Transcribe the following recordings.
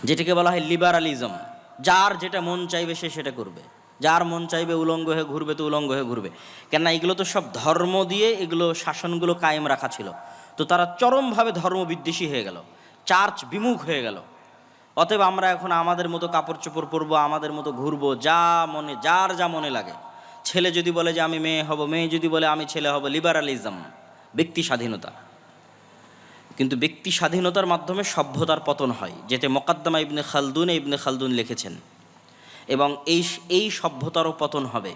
যেটাকে বলা হয় লিবারালিজম। যার যেটা মন চাইবে সে সেটা করবে, যার মন চাইবে উলঙ্গ হয়ে ঘুরবে তো উলঙ্গ হয়ে ঘুরবে। কেননা এগুলো তো সব ধর্ম দিয়ে এগুলো শাসনগুলো কায়েম রাখা ছিল, তো তারা চরমভাবে ধর্ম বিদ্বেষী হয়ে গেল, চার্চ বিমুখ হয়ে গেল। অতএব আমরা এখন আমাদের মতো কাপড় চোপড় পরবো, আমাদের মতো ঘুরবো, যা মনে যার যা মনে লাগে। ছেলে যদি বলে যে আমি মেয়ে হব, মেয়ে যদি বলে আমি ছেলে হব, লিবারালিজম, ব্যক্তি স্বাধীনতা। কিন্তু ব্যক্তি স্বাধীনতার মাধ্যমে সভ্যতার পতন হয়, যেটা মোকাদ্দমা ইবনে খালদুন লিখেছেন। এবং এই সভ্যতারও পতন হবে।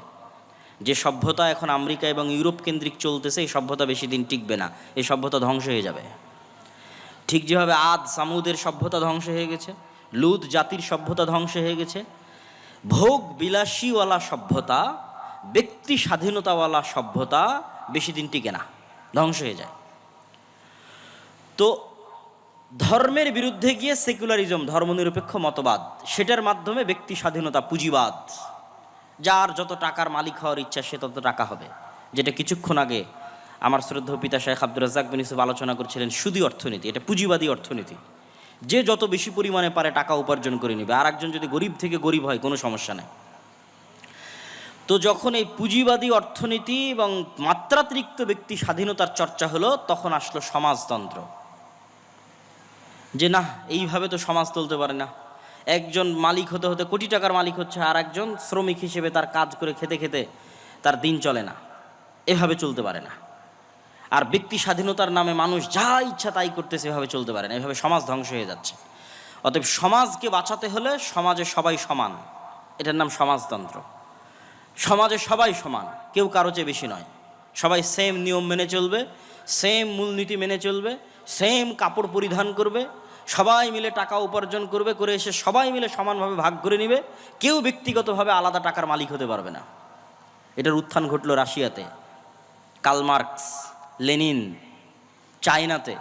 যে সভ্যতা এখন আমেরিকা এবং ইউরোপ কেন্দ্রিক চলতেছে, এই সভ্যতা বেশি দিন টিকবে না, এই সভ্যতা ধ্বংস হয়ে যাবে। ঠিক যেভাবে আদ সামুদের সভ্যতা ধ্বংস হয়ে গেছে, লুত জাতির সভ্যতা ধ্বংস হয়ে গেছে, ভোগ বিলাসীওয়ালা সভ্যতা, ব্যক্তি স্বাধীনতাওয়ালা সভ্যতা বেশি দিন টিকে না, ধ্বংস হয়ে যায়। তো ধর্মের বিরুদ্ধে গিয়ে সেকুলারিজম, ধর্মনিরপেক্ষ মতবাদ, সেটার মাধ্যমে ব্যক্তি স্বাধীনতা, পুঁজিবাদ, যার যত টাকার মালিক হওয়ার ইচ্ছা সে তত টাকা হবে। যেটা কিছুক্ষণ আগে আমার শ্রদ্ধেয় পিতা শেখ আব্দুর রাজ্জাক বিন ইউসুফ আলোচনা করছিলেন, সুদী অর্থনীতি, এটা পুঁজিবাদী অর্থনীতি। যে যত বেশি পরিমাণে পারে টাকা উপার্জন করে নেবে, আর একজন যদি গরিব থেকে গরিব হয় কোনো সমস্যা নেই। তো যখন এই পুঁজিবাদী অর্থনীতি এবং মাত্রাতিরিক্ত ব্যক্তি স্বাধীনতার চর্চা হলো, তখন আসলো সমাজতন্ত্র। যে না, এইভাবে তো সমাজ চলতে পারে না। একজন মালিক হতে হতে কোটি টাকার মালিক হচ্ছে, আর একজন শ্রমিক হিসেবে তার কাজ করে খেতে খেতে তার দিন চলে না, এভাবে চলতে পারে না। আর ব্যক্তি স্বাধীনতার নামে মানুষ যা ইচ্ছা তাই করতেছে, এভাবে চলতে পারে না, এভাবে সমাজ ধ্বংস হয়ে যাচ্ছে। অতএব সমাজকে বাঁচাতে হলে সমাজে সবাই সমান, এটার নাম সমাজতন্ত্র। সমাজে সবাই সমান, কেউ কারো চেয়ে বেশি নয়, সবাই সেম নিয়ম মেনে চলবে, সেম মূলনীতি মেনে চলবে, সেম কাপড় পরিধান করবে, সবাই মিলে টাকা উপার্জন করবে, করে এসে সবাই মিলে সমানভাবে ভাগ করে নেবে, কেউ ব্যক্তিগতভাবে আলাদা টাকার মালিক হতে পারবে না। এটার উত্থান ঘটলো রাশিয়াতে, কার্ল মার্কস, লেনিন, চায়নাতে।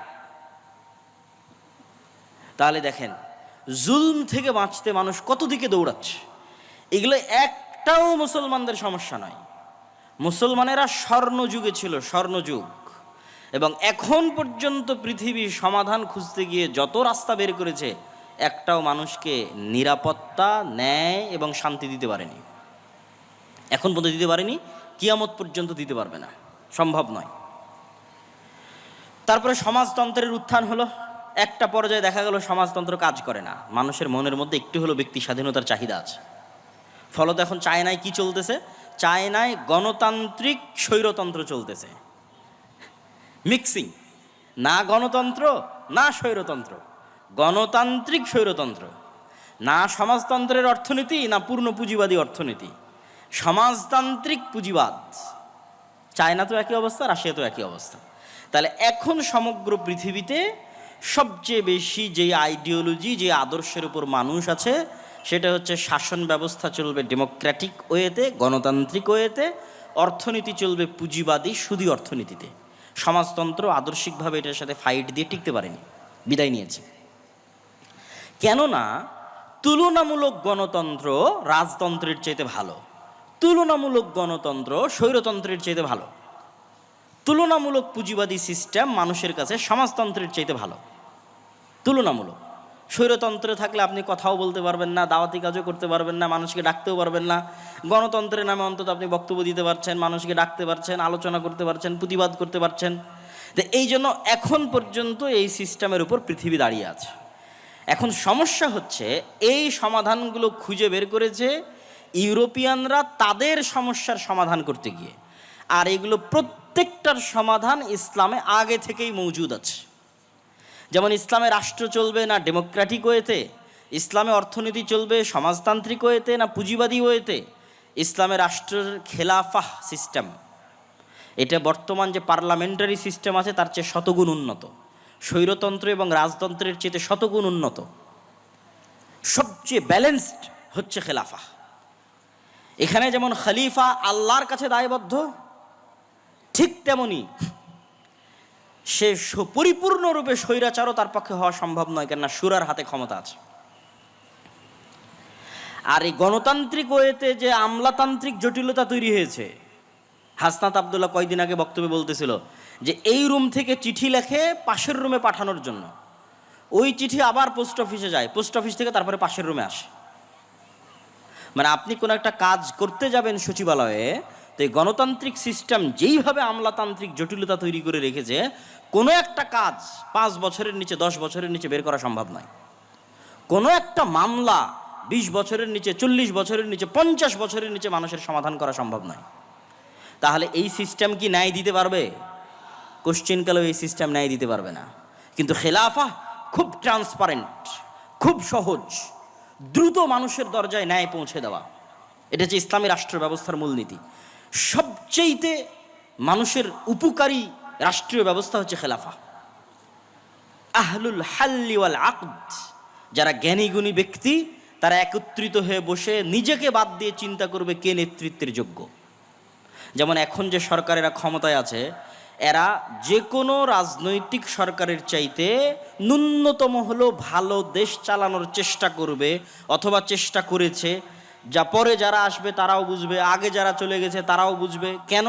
তাহলে দেখেন জুলম থেকে বাঁচতে মানুষ কত দিকে দৌড়াচ্ছে। এগুলো একটাও মুসলমানদের সমস্যা নয়। মুসলমানেরা স্বর্ণযুগে ছিল, স্বর্ণযুগ, এবং এখন পর্যন্ত পৃথিবী সমাধান খুঁজতে গিয়ে যত রাস্তা বের করেছে, একটাও মানুষকে নিরাপত্তা, ন্যায় এবং শান্তি দিতে পারেনি। এখন পর্যন্ত দিতে পারেনি, কিয়ামত পর্যন্ত দিতে পারবে না, সম্ভব নয়। তারপরে সমাজতন্ত্রের উত্থান হলো। একটা পর্যায়ে দেখা গেল সমাজতন্ত্র কাজ করে না, মানুষের মনের মধ্যে একটু হলো ব্যক্তি স্বাধীনতার চাহিদা আছে। ফলত এখন চায়নায় কি চলতেছে? চায়নায় গণতান্ত্রিক স্বৈরতন্ত্র চলতেছে, মিক্সিং, না গণতন্ত্র না স্বৈরতন্ত্র, গণতান্ত্রিক স্বৈরতন্ত্র, না সমাজতন্ত্রের অর্থনীতি না পূর্ণ পুঁজিবাদী অর্থনীতি, সমাজতান্ত্রিক পুঁজিবাদ। চায়না তো একই অবস্থা, রাশিয়া তো একই অবস্থা। তাহলে এখন সমগ্র পৃথিবীতে সবচেয়ে বেশি যে আইডিওলজি, যে আদর্শের উপর মানুষ আছে, সেটা হচ্ছে শাসন ব্যবস্থা চলবে ডেমোক্রেটিক ওয়েতে, গণতান্ত্রিক ওয়েতে, অর্থনীতি চলবে পুঁজিবাদী সুদী অর্থনীতিতে। সমাজতন্ত্র আদর্শিকভাবে এটার সাথে ফাইট দিয়ে টিকতে পারেনি, বিদায় নিয়েছে। কেননা তুলনামূলক গণতন্ত্র রাজতন্ত্রের চাইতে ভালো, তুলনামূলক গণতন্ত্র স্বৈরতন্ত্রের চাইতে ভালো, তুলনামূলক পুঁজিবাদী সিস্টেম মানুষের কাছে সমাজতন্ত্রের চাইতে ভালো। তুলনামূলক স্বৈরতন্ত্রে থাকলে আপনি কথাও বলতে পারবেন না, দাওয়াতি কাজও করতে পারবেন না, মানুষকে ডাকতেও পারবেন না। গণতন্ত্রের নামে অন্তত আপনি বক্তব্য দিতে পারছেন, মানুষকে ডাকতে পারছেন, আলোচনা করতে পারছেন, প্রতিবাদ করতে পারছেন। তো এই জন্য এখন পর্যন্ত এই সিস্টেমের উপর পৃথিবী দাঁড়িয়ে আছে। এখন সমস্যা হচ্ছে এই সমাধানগুলো খুঁজে বের করেছে ইউরোপিয়ানরা তাদের সমস্যার সমাধান করতে গিয়ে, আর এগুলো প্রত্যেকটার সমাধান ইসলামে আগে থেকেই মজুদ আছে। যেমন ইসলামে রাষ্ট্র চলবে না ডেমোক্রেটিক ওয়েতে, ইসলামে অর্থনীতি চলবে সমাজতান্ত্রিক ওয়েতে না পুঁজিবাদী ওয়েতে। ইসলামে রাষ্ট্রের খেলাফাহ সিস্টেম, এটা বর্তমান যে পার্লামেন্টারি সিস্টেম আছে তার চেয়ে শতগুণ উন্নত, স্বৈরতন্ত্র এবং রাজতন্ত্রের চেয়ে শতগুণ উন্নত। সবচেয়ে ব্যালেন্সড হচ্ছে খেলাফা। এখানে যেমন খলিফা আল্লাহর কাছে দায়বদ্ধ, ঠিক তেমনি সে পরিপূর্ণরূপে স্বৈরাচারও তার পক্ষে হওয়া সম্ভব নয়, কেননা শুরার হাতে ক্ষমতা আছে। আর এই গণতান্ত্রিক ওয়েতে যে আমলাতান্ত্রিক জটিলতা তৈরি হয়েছে, হাসনাত আবদুল্লাহ কয়েকদিন আগে বক্তব্যে বলতেছিল যে এই রুম থেকে চিঠি লেখে পাশের রুমে পাঠানোর জন্য, ওই চিঠি আবার পোস্ট অফিসে যায়, পোস্ট অফিস থেকে তারপরে পাশের রুমে আসে। মানে আপনি কোনো একটা কাজ করতে যাবেন সচিবালয়ে, তো এই গণতান্ত্রিক সিস্টেম যেইভাবে আমলাতান্ত্রিক জটিলতা তৈরি করে রেখেছে, কোনো একটা কাজ 5 বছরের নিচে 10 বছরের নিচে বের করা সম্ভব নয়। কোনো একটা মামলা 20 বছরের নিচে, 40 বছরের নিচে, 50 বছরের নিচে মানুষের সমাধান করা সম্ভব নয়। তাহলে এই সিস্টেম কি ন্যায় দিতে পারবে? কোশ্চেনকালেও এই সিস্টেম ন্যায় দিতে পারবে না। কিন্তু খেলাফা খুব ট্রান্সপারেন্ট, খুব সহজ, দ্রুত মানুষের দরজায় ন্যায় পৌঁছে দেওয়া, এটা হচ্ছে ইসলামী রাষ্ট্র ব্যবস্থার মূলনীতি। সবচেয়েতে মানুষের উপকারী রাষ্ট্রীয় ব্যবস্থা হচ্ছে খেলাফা। আহলুল হাল্লি ওয়াল আকদ, যারা জ্ঞানী গুণী ব্যক্তি, তারা একত্রিত হয়ে বসে নিজেকে বাদ দিয়ে চিন্তা করবে কে নেতৃত্বের যোগ্য। যেমন এখন যে সরকারেরা ক্ষমতায় আছে, এরা যে কোনো রাজনৈতিক সরকারের চাইতে ন্যূনতম হলেও ভালো দেশ চালানোর চেষ্টা করবে, অথবা চেষ্টা করেছে। যা পরে যারা আসবে তারাও বুঝবে, আগে যারা চলে গেছে তারাও বুঝবে। কেন?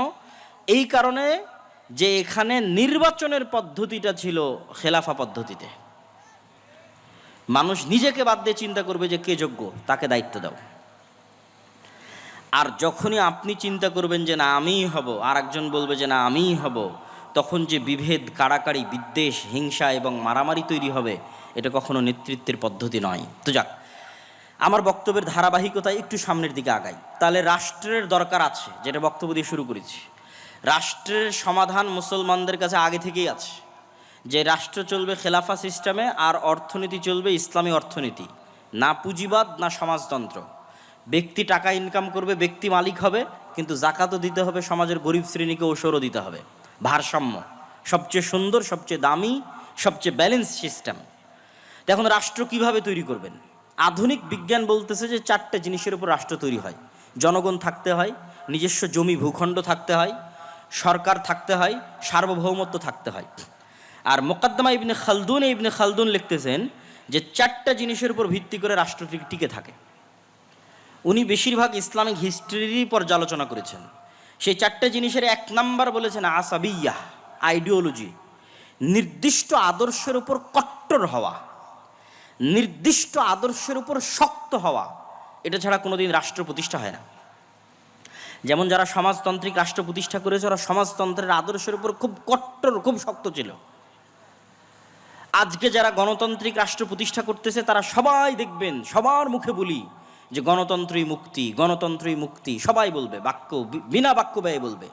এই কারণে যে এখানে নির্বাচনের পদ্ধতিটা ছিল খেলাফা পদ্ধতিতে। মানুষ নিজেকে বাদ দিয়ে চিন্তা করবে যে কে যোগ্য, তাকে দায়িত্ব দাও। আর যখনই আপনি চিন্তা করবেন যে না আমিই হব, আর একজন বলবে যে না আমিই হব, তখন যে বিভেদ, কাড়াকাড়ি, বিদ্বেষ, হিংসা এবং মারামারি তৈরি হবে, এটা কখনো নেতৃত্বের পদ্ধতি নয়। তো যাক, আমার বক্তব্যের ধারাবাহিকতায় একটু সামনের দিকে আগাই। তাহলে রাষ্ট্রের দরকার আছে, যেটা বক্তব্য দিয়ে শুরু করেছি। রাষ্ট্রের সমাধান মুসলমানদের কাছে আগে থেকেই আছে, যে রাষ্ট্র চলবে খেলাফা সিস্টেমে, আর অর্থনীতি চলবে ইসলামী অর্থনীতি, না পুঁজিবাদ না সমাজতন্ত্র। ব্যক্তি টাকা ইনকাম করবে, ব্যক্তি মালিক হবে, কিন্তু জাকাতও দিতে হবে, সমাজের গরিব শ্রেণীকে ওসরও দিতে হবে। ভারসাম্য, সবচেয়ে সুন্দর, সবচেয়ে দামি, সবচেয়ে ব্যালেন্স সিস্টেম। এখন রাষ্ট্র কিভাবে তৈরি করবেন? আধুনিক বিজ্ঞান বলতেছে যে 4টে জিনিসের উপর রাষ্ট্র তৈরি হয়। জনগণ থাকতে হয়, নিজস্ব জমি ভূখণ্ড থাকতে হয়, সরকার থাকতে হয়, সার্বভৌমত্ব থাকতে হয়। আর মোকাদ্দমা ইবনে খালদুন লিখতেছেন যে 4টা জিনিসের উপর ভিত্তি করে রাষ্ট্র টিকে থাকে। উনি বেশিরভাগ ইসলামিক হিস্ট্রিরই পর্যালোচনা করেছেন। সেই 4টে জিনিসের 1 নাম্বার বলেছেন আসাবিয়াহ, আইডিওলজি, নির্দিষ্ট আদর্শের উপর কট্টর হওয়া, নির্দিষ্ট আদর্শের উপর শক্ত হওয়া। এটা ছাড়া কোনোদিন রাষ্ট্র প্রতিষ্ঠা হয় না। যেমন যারা সমাজতান্ত্রিক রাষ্ট্র প্রতিষ্ঠা করেছে, ওরা সমাজতন্ত্রের আদর্শের উপর খুব কট্টর, খুব শক্ত ছিল। আজকে যারা গণতান্ত্রিক রাষ্ট্র প্রতিষ্ঠা করতেছে, তারা সবাই দেখবেন, সবার মুখে বলি যে গণতন্ত্রই মুক্তি, গণতন্ত্রই মুক্তি, সবাই বলবে, বিনা বাক্য ব্যয়ে বলবে।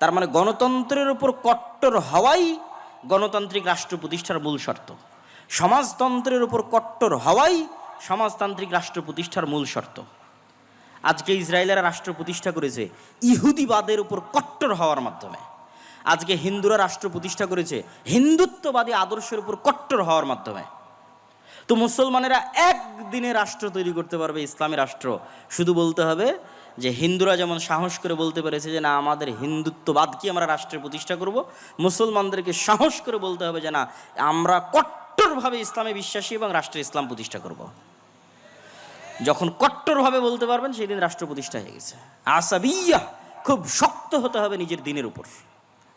তার মানে গণতন্ত্রের উপর কট্টর হওয়াই গণতান্ত্রিক রাষ্ট্র প্রতিষ্ঠার মূল শর্ত। সমাজতন্ত্রের উপর কট্টর হওয়াই সমাজতান্ত্রিক রাষ্ট্র প্রতিষ্ঠার মূল শর্ত। আজকে ইসরায়েলেরা রাষ্ট্র প্রতিষ্ঠা করেছে ইহুদিবাদের উপর কট্টর হওয়ার মাধ্যমে। আজকে হিন্দুরা রাষ্ট্র প্রতিষ্ঠা করেছে হিন্দুত্ববাদী আদর্শের উপর কট্টর হওয়ার মাধ্যমে। তো মুসলমানেরা একদিনে রাষ্ট্র তৈরি করতে পারবে, ইসলামী রাষ্ট্র। শুধু বলতে হবে যে হিন্দুরা যেমন সাহস করে বলতে পেরেছে যে না আমাদের হিন্দুত্ববাদকে আমরা রাষ্ট্রের প্রতিষ্ঠা করব, মুসলমানদেরকে সাহস করে বলতে হবে যে না আমরা কট্টরভাবে ইসলামে বিশ্বাসী এবং রাষ্ট্রে ইসলাম প্রতিষ্ঠা করব। যখন কট্টরভাবে বলতে পারবেন, সেই দিন রাষ্ট্র প্রতিষ্ঠা হয়ে গেছে। আসাবিয়া, খুব শক্ত হতে হবে নিজের দিনের উপর,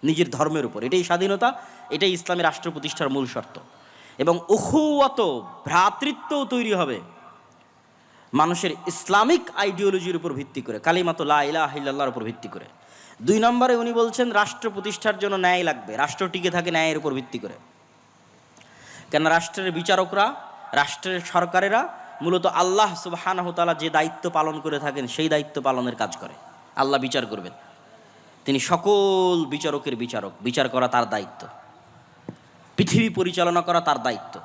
নিজের ধর্মের উপর। এটাই স্বাধীনতা, এটাই ইসলামী রাষ্ট্র প্রতিষ্ঠার মূল শর্ত। এবং উখুওয়াত, ভ্রাতৃত্বও তৈরি হবে মানুষের ইসলামিক আইডিওলজির উপর ভিত্তি করে, কালিমাতু লা ইলাহা ইল্লাল্লাহর উপর ভিত্তি করে। 2 নম্বরে উনি বলছেন রাষ্ট্র প্রতিষ্ঠার জন্য ন্যায় লাগবে। রাষ্ট্র টিকে থাকে ন্যায়ের উপর ভিত্তি করে। কেন? রাষ্ট্রের বিচারকরা, রাষ্ট্রের সরকারেরা মূলত আল্লাহ সুবহানাহু ওয়া তাআলা যে দায়িত্ব পালন করে থাকেন, সেই দায়িত্ব পালনের কাজ করে। আল্লাহ বিচার করবেন, তিনি সকল বিচারকের বিচারক, বিচার করা তার দায়িত্ব, পৃথিবী পরিচালনা করা তার দায়িত্ব।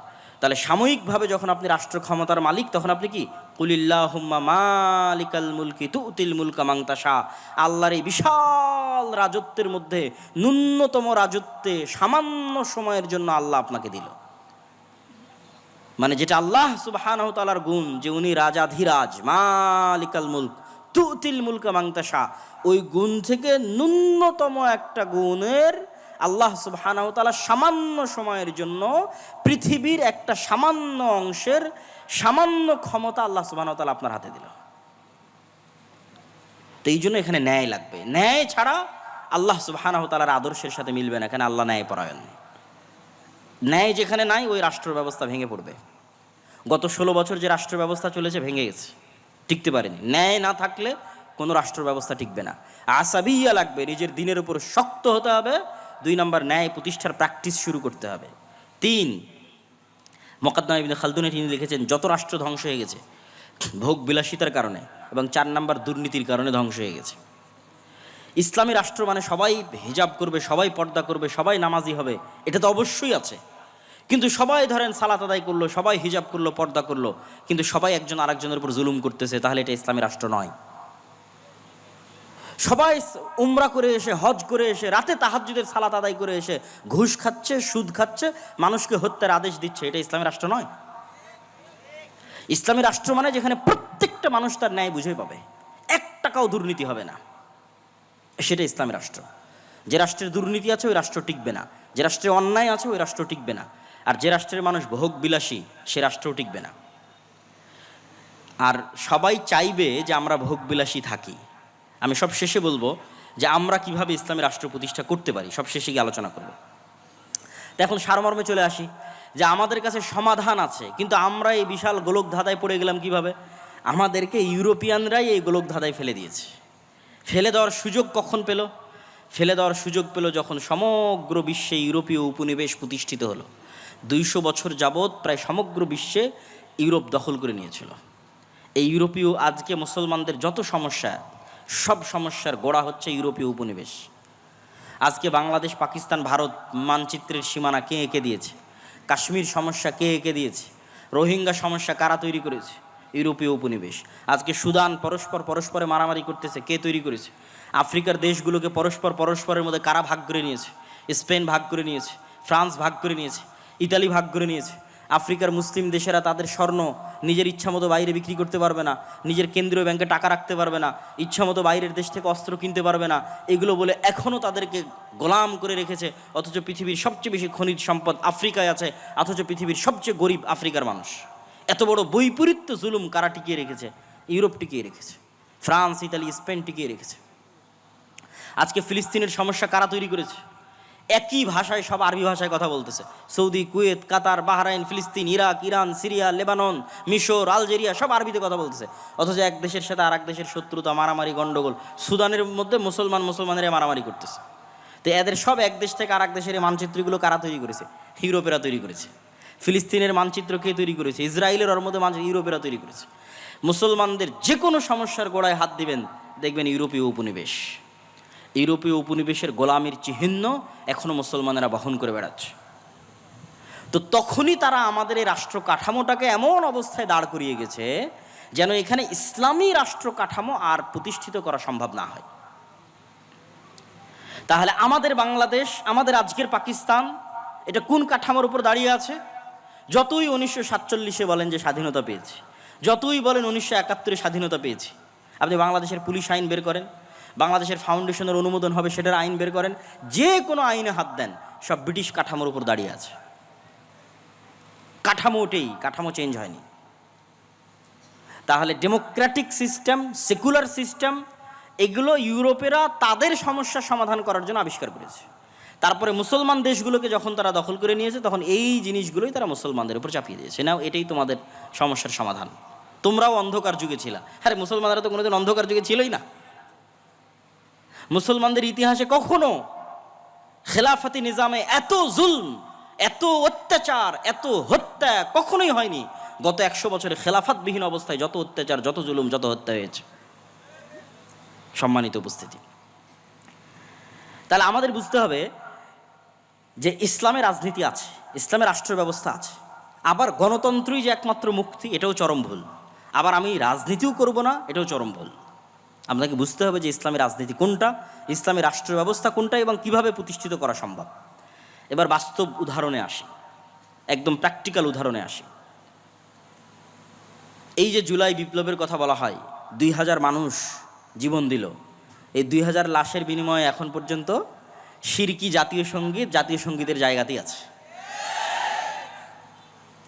তাহলে সাময়িকভাবে যখন আপনি রাষ্ট্র ক্ষমতার মালিক, তখন আপনি কি কুলিল্লাহুম্মা মালিকাল মুলকি তুতিল মুলকা মান তাশা, আল্লাহর এই বিশাল রাজত্বের মধ্যে ন্যূনতম রাজত্বে সামান্য সময়ের জন্য আল্লাহ আপনাকে দিল। মানে যেটা আল্লাহ সুবহানাহু ওয়া তাআলার গুণ, যে উনি রাজাধিরাজ, মালিকাল মুলক তুতিল মুলকা মান তাশা, ওই গুণ থেকে ন্যূনতম একটা গুণের আল্লাহ সুবহানাহু ওয়া তাআলা সামান্য সময়ের জন্য পৃথিবীর একটা সামান্য অংশের সামান্য ক্ষমতা আল্লাহ সুবহানাহু ওয়া তাআলা আপনার হাতে দিল। তো এই জন্য এখানে ন্যায় লাগবে। ন্যায় ছাড়া আল্লাহ সুবহানাহু ওয়া তাআলার আদর্শের সাথে মিলবে না। এখানে আল্লাহ ন্যায় পরায়ণ। ন্যায় যেখানে নাই ওই রাষ্ট্র ব্যবস্থা ভেঙে পড়বে। গত 16 বছর যে রাষ্ট্র ব্যবস্থা চলেছে ভেঙে গেছে, টিকতে পারেনি। ন্যায় না থাকলে কোনো রাষ্ট্র ব্যবস্থা টিকবে না। আসাবিয়া লাগবে, নিজের দিনের উপর শক্ত হতে হবে। 2 নম্বর, ন্যায় প্রতিষ্ঠার প্র্যাকটিস শুরু করতে হবে। 3, মুকাদ্দাম ইবনে খালদুনে তিনি লিখেছেন যত রাষ্ট্র ধ্বংস হয়ে গেছে ভোগ বিলাসিতার কারণে, এবং 4 নম্বর দুর্নীতির কারণে ধ্বংস হয়ে গেছে। ইসলামী রাষ্ট্র মানে সবাই হিজাব করবে, সবাই পর্দা করবে, সবাই নামাজি হবে, এটা তো অবশ্যই আছে। কিন্তু সবাই ধরেন সালাত আদায় করলো, সবাই হিজাব করলো, পর্দা করলো, কিন্তু সবাই একজন আরেকজনের উপর জুলুম করতেছে, তাহলে এটা ইসলামী রাষ্ট্র নয়। সবাই উমরা করে এসে, হজ করে এসে, রাতে তাহাজ্জুদের সালাত আদায় করে এসে ঘুষ খাচ্ছে, সুদ খাচ্ছে, মানুষকে হত্যার আদেশ দিচ্ছে, এটা ইসলামী রাষ্ট্র নয়। ইসলামী রাষ্ট্র মানে যেখানে প্রত্যেকটা মানুষ তার ন্যায় বুঝে পাবে, 1 টাকাও দুর্নীতি হবে না, সেটা ইসলামী রাষ্ট্র। যে রাষ্ট্রের দুর্নীতি আছে ওই রাষ্ট্র টিকবে না, যে রাষ্ট্রে অন্যায় আছে ওই রাষ্ট্র টিকবে না, আর যে রাষ্ট্রের মানুষ ভোগ বিলাসী সে রাষ্ট্রও টিকবে না। আর সবাই চাইবে যে আমরা ভোগ বিলাসী থাকি। আমি সব শেষে বলবো যে আমরা কিভাবে ইসলামী রাষ্ট্র প্রতিষ্ঠা করতে পারি, সব শেষে গিয়ে আলোচনা করব। তো এখন সারমর্মে চলে আসি যে আমাদের কাছে সমাধান আছে, কিন্তু আমরা এই বিশাল গোলক ধাঁধায় পড়ে গেলাম কিভাবে? আমাদেরকে ইউরোপিয়ানরাই এই গোলক ধাঁধায় ফেলে দিয়েছে। ফেলে দেওয়ার সুযোগ কখন পেল? ফেলে দেওয়ার সুযোগ পেল যখন সমগ্র বিশ্বে ইউরোপীয় উপনিবেশ প্রতিষ্ঠিত হলো। 200 বছর যাবৎ প্রায় সমগ্র বিশ্বে ইউরোপ দখল করে নিয়েছিল। এই ইউরোপীয় আজকে মুসলমানদের যত সমস্যা, সব সমস্যার গোড়া হচ্ছে ইউরোপীয় উপনিবেশ। আজকে বাংলাদেশ, পাকিস্তান, ভারত মানচিত্রের সীমানা কে এঁকে দিয়েছে? কাশ্মীর সমস্যা কে এঁকে দিয়েছে? রোহিঙ্গা সমস্যা কারা তৈরি করেছে? ইউরোপীয় উপনিবেশ। আজকে সুদান পরস্পরে মারামারি করতেছে, কে তৈরি করেছে? আফ্রিকার দেশগুলোকে পরস্পরের মধ্যে কারা ভাগ করে নিয়েছে? স্পেন ভাগ করে নিয়েছে, ফ্রান্স ভাগ করে নিয়েছে, ইতালি ভাগ করে নিয়েছে। আফ্রিকার মুসলিম দেশেরা তাদের স্বর্ণ নিজের ইচ্ছামতো বাইরে বিক্রি করতে পারবে না, নিজের কেন্দ্রীয় ব্যাংকে টাকা রাখতে পারবে না, ইচ্ছামতো বাইরের দেশ থেকে অস্ত্র কিনতে পারবে না, এগুলো বলে এখনও তাদেরকে গোলাম করে রেখেছে। অথচ পৃথিবীর সবচেয়ে বেশি খনিজ সম্পদ আফ্রিকায় আছে, অথচ পৃথিবীর সবচেয়ে গরিব আফ্রিকার মানুষ। এত বড় বৈপরীত্য জুলুম কারা টিকিয়ে রেখেছে? ইউরোপ টিকিয়ে রেখেছে, ফ্রান্স, ইতালি, স্পেন টিকিয়ে রেখেছে। আজকে ফিলিস্তিনের সমস্যা কারা তৈরি করেছে? একই ভাষায় সব আরবি ভাষায় কথা বলতেছে। সৌদি, কুয়েত, কাতার, বাহরাইন, ফিলিস্তিন, ইরাক, ইরান, সিরিয়া, লেবানন, মিশর, আলজেরিয়া সব আরবিতে কথা বলতেছে। অথচ এক দেশের সাথে আর এক দেশের শত্রুতা, মারামারি, গণ্ডগোল। সুদানের মধ্যে মুসলমানেরা মারামারি করতেছে। তো এদের সব এক দেশ থেকে আর এক দেশের মানচিত্রগুলো কারা তৈরি করেছে? ইউরোপেরা তৈরি করেছে। ফিলিস্তিনের মানচিত্র কে তৈরি করেছে? ইসরায়েলের, ওর মধ্যে মানচিত্র ইউরোপেরা তৈরি করেছে। মুসলমানদের যে কোনো সমস্যার গোড়ায় হাত দিবেন, দেখবেন ইউরোপীয় উপনিবেশ। ইউরোপীয় উপনিবেশের গোলামির চিহ্ন এখনো মুসলমানেরা বহন করে বেড়াচ্ছে। তো তখনই তারা আমাদের এই রাষ্ট্র কাঠামোটাকে এমন অবস্থায় দাঁড় করিয়ে গেছে যেন এখানে ইসলামী রাষ্ট্র কাঠামো আর প্রতিষ্ঠিত করা সম্ভব না হয়। তাহলে আমাদের বাংলাদেশ, আমাদের আজকের পাকিস্তান, এটা কোন কাঠামোর উপর দাঁড়িয়ে আছে? যতই 1947 বলেন যে স্বাধীনতা পেয়েছি, যতই বলেন 1971 স্বাধীনতা পেয়েছি, আপনি বাংলাদেশের পুলিশ আইন বের করেন, বাংলাদেশের ফাউন্ডেশনের অনুমোদন হবে সেটার আইন বের করেন, যে কোনো আইনে হাত দেন, সব ব্রিটিশ কাঠামোর উপর দাঁড়িয়ে আছে। কাঠামো ওটাই, কাঠামো চেঞ্জ হয়নি। তাহলে ডেমোক্রেটিক সিস্টেম, সেকুলার সিস্টেম, এগুলো ইউরোপেরা তাদের সমস্যার সমাধান করার জন্য আবিষ্কার করেছে। তারপরে মুসলমান দেশগুলোকে যখন তারা দখল করে নিয়েছে, তখন এই জিনিসগুলোই তারা মুসলমানদের উপর চাপিয়ে দিয়েছে। নাও এটাই তোমাদের সমস্যার সমাধান, তোমরাও অন্ধকার যুগে ছিলা। হ্যাঁ, মুসলমানরা তো কোনোদিন অন্ধকার যুগে ছিলই না। মুসলমানদের ইতিহাসে কখনো খেলাফতি নিজামে এত জুলম, এত অত্যাচার, এত হত্যা কখনোই হয়নি। গত 100 বছরে খেলাফতবিহীন অবস্থায় যত অত্যাচার, যত জুলুম, যত হত্যা হয়েছে। সম্মানিত উপস্থিতি, তাহলে আমাদের বুঝতে হবে যে ইসলামের রাজনীতি আছে, ইসলামের রাষ্ট্র ব্যবস্থা আছে, আবার গণতন্ত্রই যে একমাত্র মুক্তি, এটাও চরম ভুল। আবার আমি রাজনীতিও করব না, এটাও চরম ভুল। আপনাকে বুঝতে হবে যে ইসলামের রাজনীতি কোনটা, ইসলামের রাষ্ট্র ব্যবস্থা কোনটা, এবং কিভাবে প্রতিষ্ঠিত করা সম্ভব। এবার বাস্তব উদাহরণে আসি, একদম প্র্যাকটিক্যাল উদাহরণে আসি। এই যে জুলাই বিপ্লবের কথা বলা হয়, 2000 মানুষ জীবন দিল। এই 2000 লাশের বিনিময়ে এখন পর্যন্ত শিরকি জাতীয় সঙ্গীতের জায়গাতেই আছে।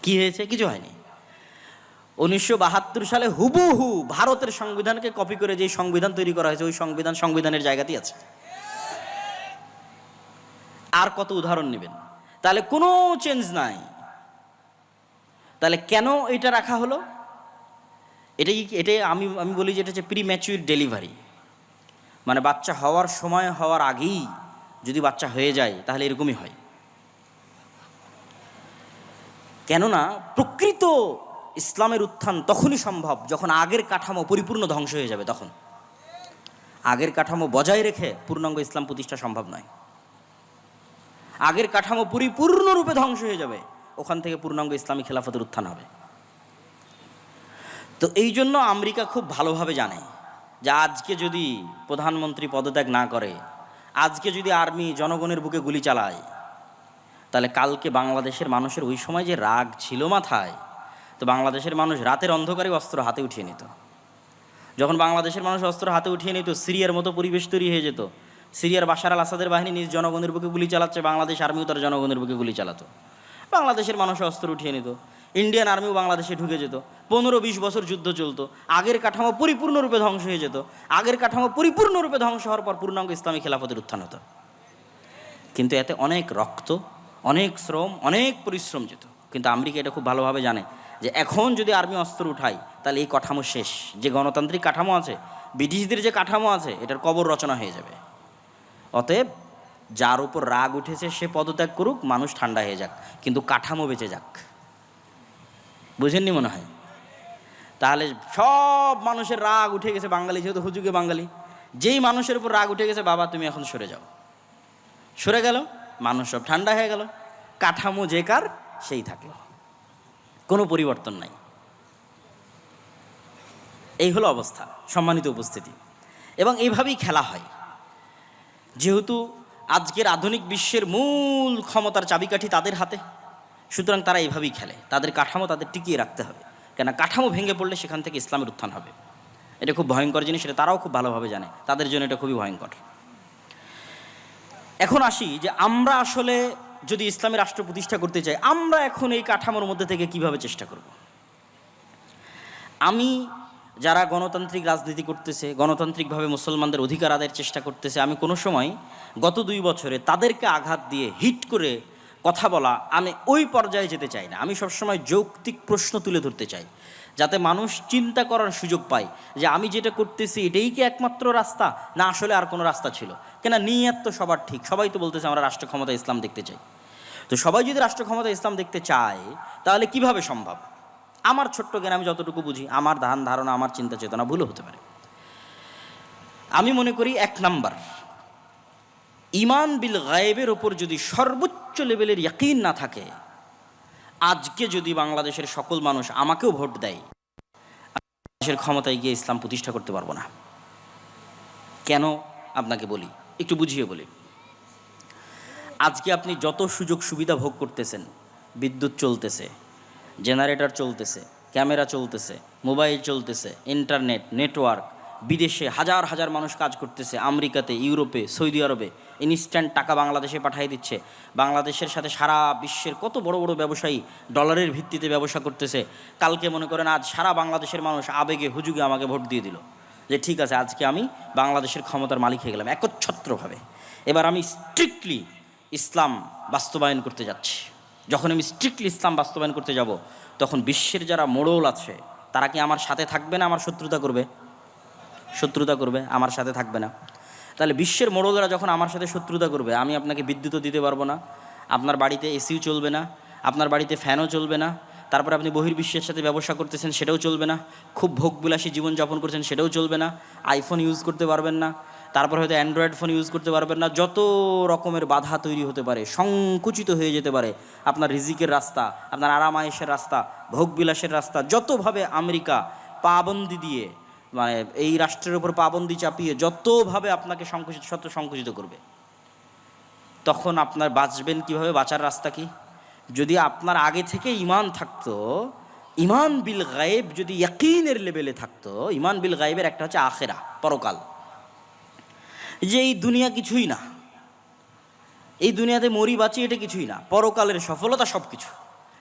কি হয়েছে? কিছু হয়নি। 1972 সালে হুবহু ভারতের সংবিধানকে কপি করে যে সংবিধান তৈরি করা হয়েছে, ওই সংবিধানের জায়গাতেই আছে। আর কত উদাহরণ নেবেন? তাহলে কোনো চেঞ্জ নাই। তাহলে কেন এটা রাখা হলো? এটাই আমি বলি যে এটা হচ্ছে প্রিম্যাচিউর ডেলিভারি, মানে বাচ্চা হওয়ার সময় হওয়ার আগেই যদি বাচ্চা হয়ে যায় তাহলে এরকমই হয়। কেননা প্রকৃত ইসলামের উত্থান তখনই সম্ভব যখন আগের কাঠামো পরিপূর্ণ ধ্বংস হয়ে যাবে। তখন আগের কাঠামো বজায় রেখে পূর্ণাঙ্গ ইসলাম প্রতিষ্ঠা সম্ভব নয়। আগের কাঠামো পরিপূর্ণরূপে ধ্বংস হয়ে যাবে, ওখান থেকে পূর্ণাঙ্গ ইসলামী খেলাফতের উত্থান হবে। তো এই জন্য আমেরিকা খুব ভালোভাবে জানে যে আজকে যদি প্রধানমন্ত্রী পদত্যাগ না করে, আজকে যদি আর্মি জনগণের বুকে গুলি চালায়, তাহলে কালকে বাংলাদেশের মানুষের ওই সময় যে রাগ ছিল মাথায়, তো বাংলাদেশের মানুষ রাতের অন্ধকারে অস্ত্র হাতে উঠিয়ে নিত। যখন বাংলাদেশের মানুষ অস্ত্র হাতে উঠিয়ে নিত, সিরিয়ার মতো পরিবেশ তৈরি হয়ে যেত। সিরিয়ার বাশার আল আসাদের বাহিনী নিজ জনগণের বুকে গুলি চালাচ্ছে, বাংলাদেশ আর্মিও তার জনগণের বুকে গুলি চালাতো। বাংলাদেশের মানুষ অস্ত্র উঠিয়ে নিত, ইন্ডিয়ান আর্মিও বাংলাদেশে ঢুকে যেত, 15-20 বছর যুদ্ধ চলতো, আগের কাঠামো পরিপূর্ণরূপে ধ্বংস হয়ে যেত। আগের কাঠামো পরিপূর্ণরূপে ধ্বংস হওয়ার পর পূর্ণাঙ্গ ইসলামী খেলাফতের উত্থান হতো। কিন্তু এতে অনেক রক্ত, অনেক শ্রম, অনেক পরিশ্রম যেত। কিন্তু আমেরিকা এটা খুব ভালোভাবে জানে যে এখন যদি আর্মি অস্ত্র উঠায় তাহলে এই কাঠামো শেষ। যে গণতান্ত্রিক কাঠামো আছে, ব্রিটিশদের যে কাঠামো আছে, এটার কবর রচনা হয়ে যাবে। অতএব যার উপর রাগ উঠেছে সে পদত্যাগ করুক, মানুষ ঠান্ডা হয়ে যাক, কিন্তু কাঠামো বেঁচে যাক। বুঝেননি মনে হয়? তাহলে সব মানুষের রাগ উঠে গেছে, বাঙালি যেহেতু হুজুগে বাঙালি, যেই মানুষের উপর রাগ উঠে গেছে, বাবা তুমি এখন সরে যাও, সরে গেল, মানুষ সব ঠান্ডা হয়ে গেল, কাঠামো যে কার সেই থাকলো, কোনো পরিবর্তন নাই। এই হলো অবস্থা, সম্মানিত উপস্থিতি। এবং এইভাবেই খেলা হয়। যেহেতু আজকের আধুনিক বিশ্বের মূল ক্ষমতার চাবিকাঠি তাদের হাতে, সুতরাং তারা এইভাবেই খেলে। তাদের কাঠামো তাদের টিকিয়ে রাখতে হবে, কেন কাঠামো ভেঙে পড়লে সেখান থেকে ইসলামের উত্থান হবে। এটা খুব ভয়ঙ্কর জিনিস, এটা তারাও খুব ভালোভাবে জানে, তাদের জন্য এটা খুবই ভয়ঙ্কর। এখন আসি যে আমরা আসলে যদি ইসলামী রাষ্ট্র প্রতিষ্ঠা করতে চাই, আমরা এখন এই কাঠামোর মধ্যে থেকে কিভাবে চেষ্টা করব। আমি যারা গণতান্ত্রিক রাজনীতি করতেছে, গণতান্ত্রিকভাবে মুসলমানদের অধিকার আদায়ের চেষ্টা করতেছে, আমি কোনো সময় গত 2 বছরে তাদেরকে আঘাত দিয়ে হিট করে কথা বলা, আমি ওই পর্যায়ে যেতে চাই না। আমি সবসময় যৌক্তিক প্রশ্ন তুলে ধরতে চাই, যাতে মানুষ চিন্তা করার সুযোগ পায় যে আমি যেটা করতেছি এটাই কি একমাত্র রাস্তা, না আসলে আর কোনো রাস্তা ছিল। কেন নিয়ত তো সবার ঠিক, সবাই তো বলতেছে আমরা রাষ্ট্র ক্ষমতা ইসলাম দেখতে চাই। তো সবাই যদি রাষ্ট্র ক্ষমতা ইসলাম দেখতে চায় তাহলে কিভাবে সম্ভব? আমার ছোট্ট জ্ঞান, আমি যতটুকু বুঝি, আমার ধারণা, আমার চিন্তা চেতনা ভুলও হতে পারে। আমি মনে করি 1 নাম্বার, ঈমান বিল গায়েবের ওপর যদি সর্বোচ্চ লেভেলের ইয়াকিন না থাকে, আজকে যদি বাংলাদেশের সকল মানুষ আমাকেও ভোট দেয়, দেশের ক্ষমতায় গিয়ে ইসলাম প্রতিষ্ঠা করতে পারবো না। কেন আপনাকে বলি, একটু বুঝিয়ে বলি। আজকে আপনি যত সুযোগ সুবিধা ভোগ করতেছেন, বিদ্যুৎ চলতেছে, জেনারেটর চলতেছে, ক্যামেরা চলতেছে, মোবাইল চলতেছে, ইন্টারনেট, নেটওয়ার্ক, বিদেশে হাজার হাজার মানুষ কাজ করতেছে, আমেরিকাতে, ইউরোপে, সৌদি আরবে ইনস্ট্যান্ট টাকা বাংলাদেশে পাঠিয়ে দিচ্ছে। বাংলাদেশের সাথে সারা বিশ্বের কত বড় বড় ব্যবসায়ী ডলারের ভিত্তিতে ব্যবসা করতেছে। কালকে মনে করেন আজ সারা বাংলাদেশের মানুষ আবেগে হুজুগে আমাকে ভোট দিয়ে দিল যে ঠিক আছে আজকে আমি বাংলাদেশের ক্ষমতার মালিক হয়ে গেলাম একচ্ছত্রভাবে। এবার আমি স্ট্রিক্টলি ইসলাম বাস্তবায়ন করতে যাচ্ছি। যখন আমি স্ট্রিক্টলি ইসলাম বাস্তবায়ন করতে যাব, তখন বিশ্বের যারা মোড়ল আছে তারা কি আমার সাথে থাকবে না আমার শত্রুতা করবে? শত্রুতা করবে, আমার সাথে থাকবে না। তাহলে বিশ্বের মোড়লরা যখন আমার সাথে শত্রুতা করবে, আমি আপনাকে বিদ্যুৎও দিতে পারবো না, আপনার বাড়িতে এসিও চলবে না, আপনার বাড়িতে ফ্যানও চলবে না, তারপরে আপনি বহির্বিশ্বের সাথে ব্যবসা করতেছেন সেটাও চলবে না, খুব ভোগবিলাসী জীবনযাপন করছেন সেটাও চলবে না, আইফোন ইউজ করতে পারবেন না, তারপর হয়তো অ্যান্ড্রয়েড ফোন ইউজ করতে পারবেন না। যত রকমের বাধা তৈরি হতে পারে, সংকুচিত হয়ে যেতে পারে আপনার রিজিকের রাস্তা, আপনার আরাম আয়েশের রাস্তা, ভোগবিলাসের রাস্তা, যতভাবে আমেরিকা পাবন্দি দিয়ে, মানে এই রাষ্ট্রের উপর পাবন্দি চাপিয়ে যতভাবে আপনাকে সংকুচিত করবে, তখন আপনার বাঁচবেন কিভাবে? বাঁচার রাস্তা কি? যদি আপনার আগে থেকে ঈমান থাকতো, ঈমান বিল গায়েব যদি ইয়াকিনের লেভেলে থাকতো, ঈমান বিল গায়েবের একটা হচ্ছে আখেরা, পরকাল, যে এই দুনিয়া কিছুই না, এই দুনিয়াতে মরি বাঁচি এটা কিছুই না, পরকালের সফলতা সব কিছু,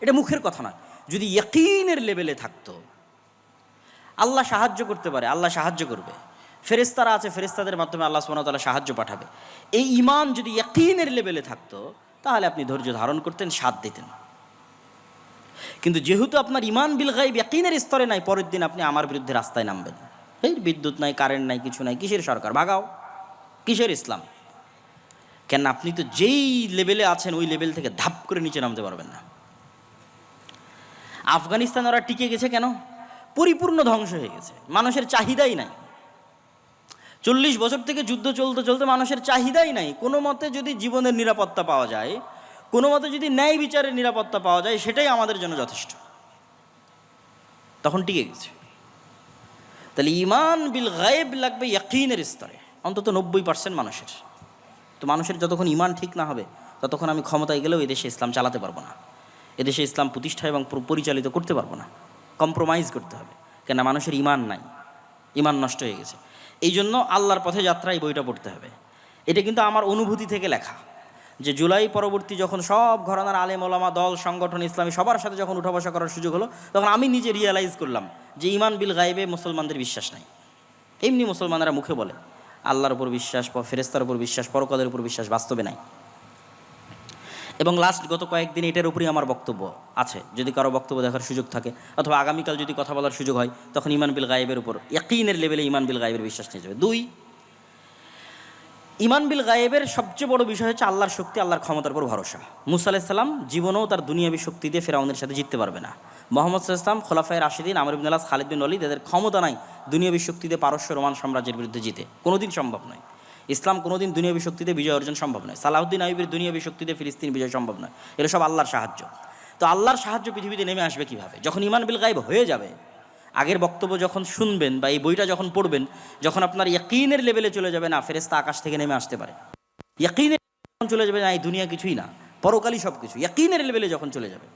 এটা মুখের কথা নয়। যদি ইয়াকিনের লেভেলে থাকতো, আল্লাহ সাহায্য করতে পারে, আল্লাহ সাহায্য করবে, ফেরেশতারা আছে, ফেরেশতাদের মাধ্যমে আল্লাহ সুবহানাহু ওয়া তাআলা সাহায্য পাঠাবে। এই ঈমান যদি ইয়াকিনের লেভেলে থাকতো, তাহলে আপনি ধৈর্য ধারণ করতেন, সাথ দিতেন। কিন্তু যেহেতু আপনার ইমান বিল গায়ব ইয়াকিনের স্তরে নাই, পরের দিন আপনি আমার বিরুদ্ধে রাস্তায় নামবেন, এই বিদ্যুৎ নাই, কারেন্ট নাই, কিছু নাই, কিসের সরকার, ভাগাও, কিসের ইসলাম? কেন আপনি তো যেই লেভেলে আছেন ওই লেভেল থেকে ধাপ করে নিচে নামতে পারবেন না। আফগানিস্তান ওরা টিকে গেছে কেন? পরিপূর্ণ ধ্বংস হয়ে গেছে, মানুষের চাহিদাই নাই। 40 বছর থেকে যুদ্ধ চলতে চলতে মানুষের চাহিদাই নাই। কোনো মতে যদি জীবনের নিরাপত্তা পাওয়া যায়, কোনো মতে যদি ন্যায় বিচারের নিরাপত্তা পাওয়া যায়, সেটাই আমাদের জন্য যথেষ্ট, তখন টিকে গেছে। তাহলে ইমান বিল গায়েব লাগবে ইয়াকিনের স্তরে, অন্তত 90% মানুষের। তো মানুষের যতক্ষণ ইমান ঠিক না হবে, ততক্ষণ আমি ক্ষমতায় গেলেও এদেশে ইসলাম চালাতে পারবো না, এদেশে ইসলাম প্রতিষ্ঠা এবং পরিচালিত করতে পারবো না। কম্প্রোমাইজ করতে হবে, কেন মানুষের ইমান নাই, ইমান নষ্ট হয়ে গেছে। এই জন্য আল্লাহর পথে যাত্রা এই বইটা পড়তে হবে। এটা কিন্তু আমার অনুভূতি থেকে লেখা, যে জুলাই পরবর্তী যখন সব ঘরানার আলেম ওলামা, দল, সংগঠন, ইসলামী সবার সাথে যখন উঠা বসা করার সুযোগ হলো, তখন আমি নিজে রিয়েলাইজ করলাম যে ইমান বিল গায়েবে মুসলমানদের বিশ্বাস নাই। এমনি মুসলমানেরা মুখে বলে আল্লাহর উপর বিশ্বাস, ফেরেস্তার উপর বিশ্বাস, পরকালের উপর বিশ্বাস, বাস্তবে নাই। এবং লাস্ট গত কয়েকদিন এটার উপরেই আমার বক্তব্য আছে, যদি কারো বক্তব্য দেখার সুযোগ থাকে অথবা আগামীকাল যদি কথা বলার সুযোগ হয়, তখন ইমান বিল গায়েবের উপর ইয়াকিনের লেভেলে ইমান বিল গায়েবের বিশ্বাস নিয়ে যাবে। 2, ইমান বিল গায়েবের সবচেয়ে বড় বিষয় হচ্ছে আল্লাহর শক্তি, আল্লাহর ক্ষমতার উপর ভরসা। মুসা আলাইহিস সালাম জীবনেও তার দুনিয়াবী শক্তি দিয়ে ফেরাউনের সাথে জিততে পারবে না। মুহাম্মদ সাল্লাল্লাহু আলাইহি ওয়াসাল্লাম, খোলাফায়ে রাশিদিন, আমর ইবনে আস, খালিদ বিন ওয়ালিদ, এদের ক্ষমতা নাই দুনিয়াবী শক্তি দিয়ে পারস্য রোমান সাম্রাজ্যের বিরুদ্ধে জিতে, কোনোদিন সম্ভব নয়। ইসলাম কোনোদিন দুনিয়াবী শক্তিতে বিজয় অর্জন সম্ভব নয়। সালাউদ্দিন আইয়ুবের দুনিয়াবী শক্তিতে ফিলিস্তিন বিজয় সম্ভব নয়। এগুলো সব আল্লাহর সাহায্য। তো আল্লাহর সাহায্য পৃথিবীতে নেমে আসবে কীভাবে? যখন ইমান বিল গায়েব হয়ে যাবে। আগের বক্তব্য যখন শুনবেন বা এই বইটা যখন পড়বেন, যখন আপনার ইয়াকিনের লেভেলে চলে যাবে, না ফেরেশতা আকাশ থেকে নেমে আসতে পারে, ইয়াকিনের যখন চলে যাবে, না এই দুনিয়া কিছুই না, পরকালই সব কিছু, ইয়াকিনের লেভেলে যখন চলে যাবে,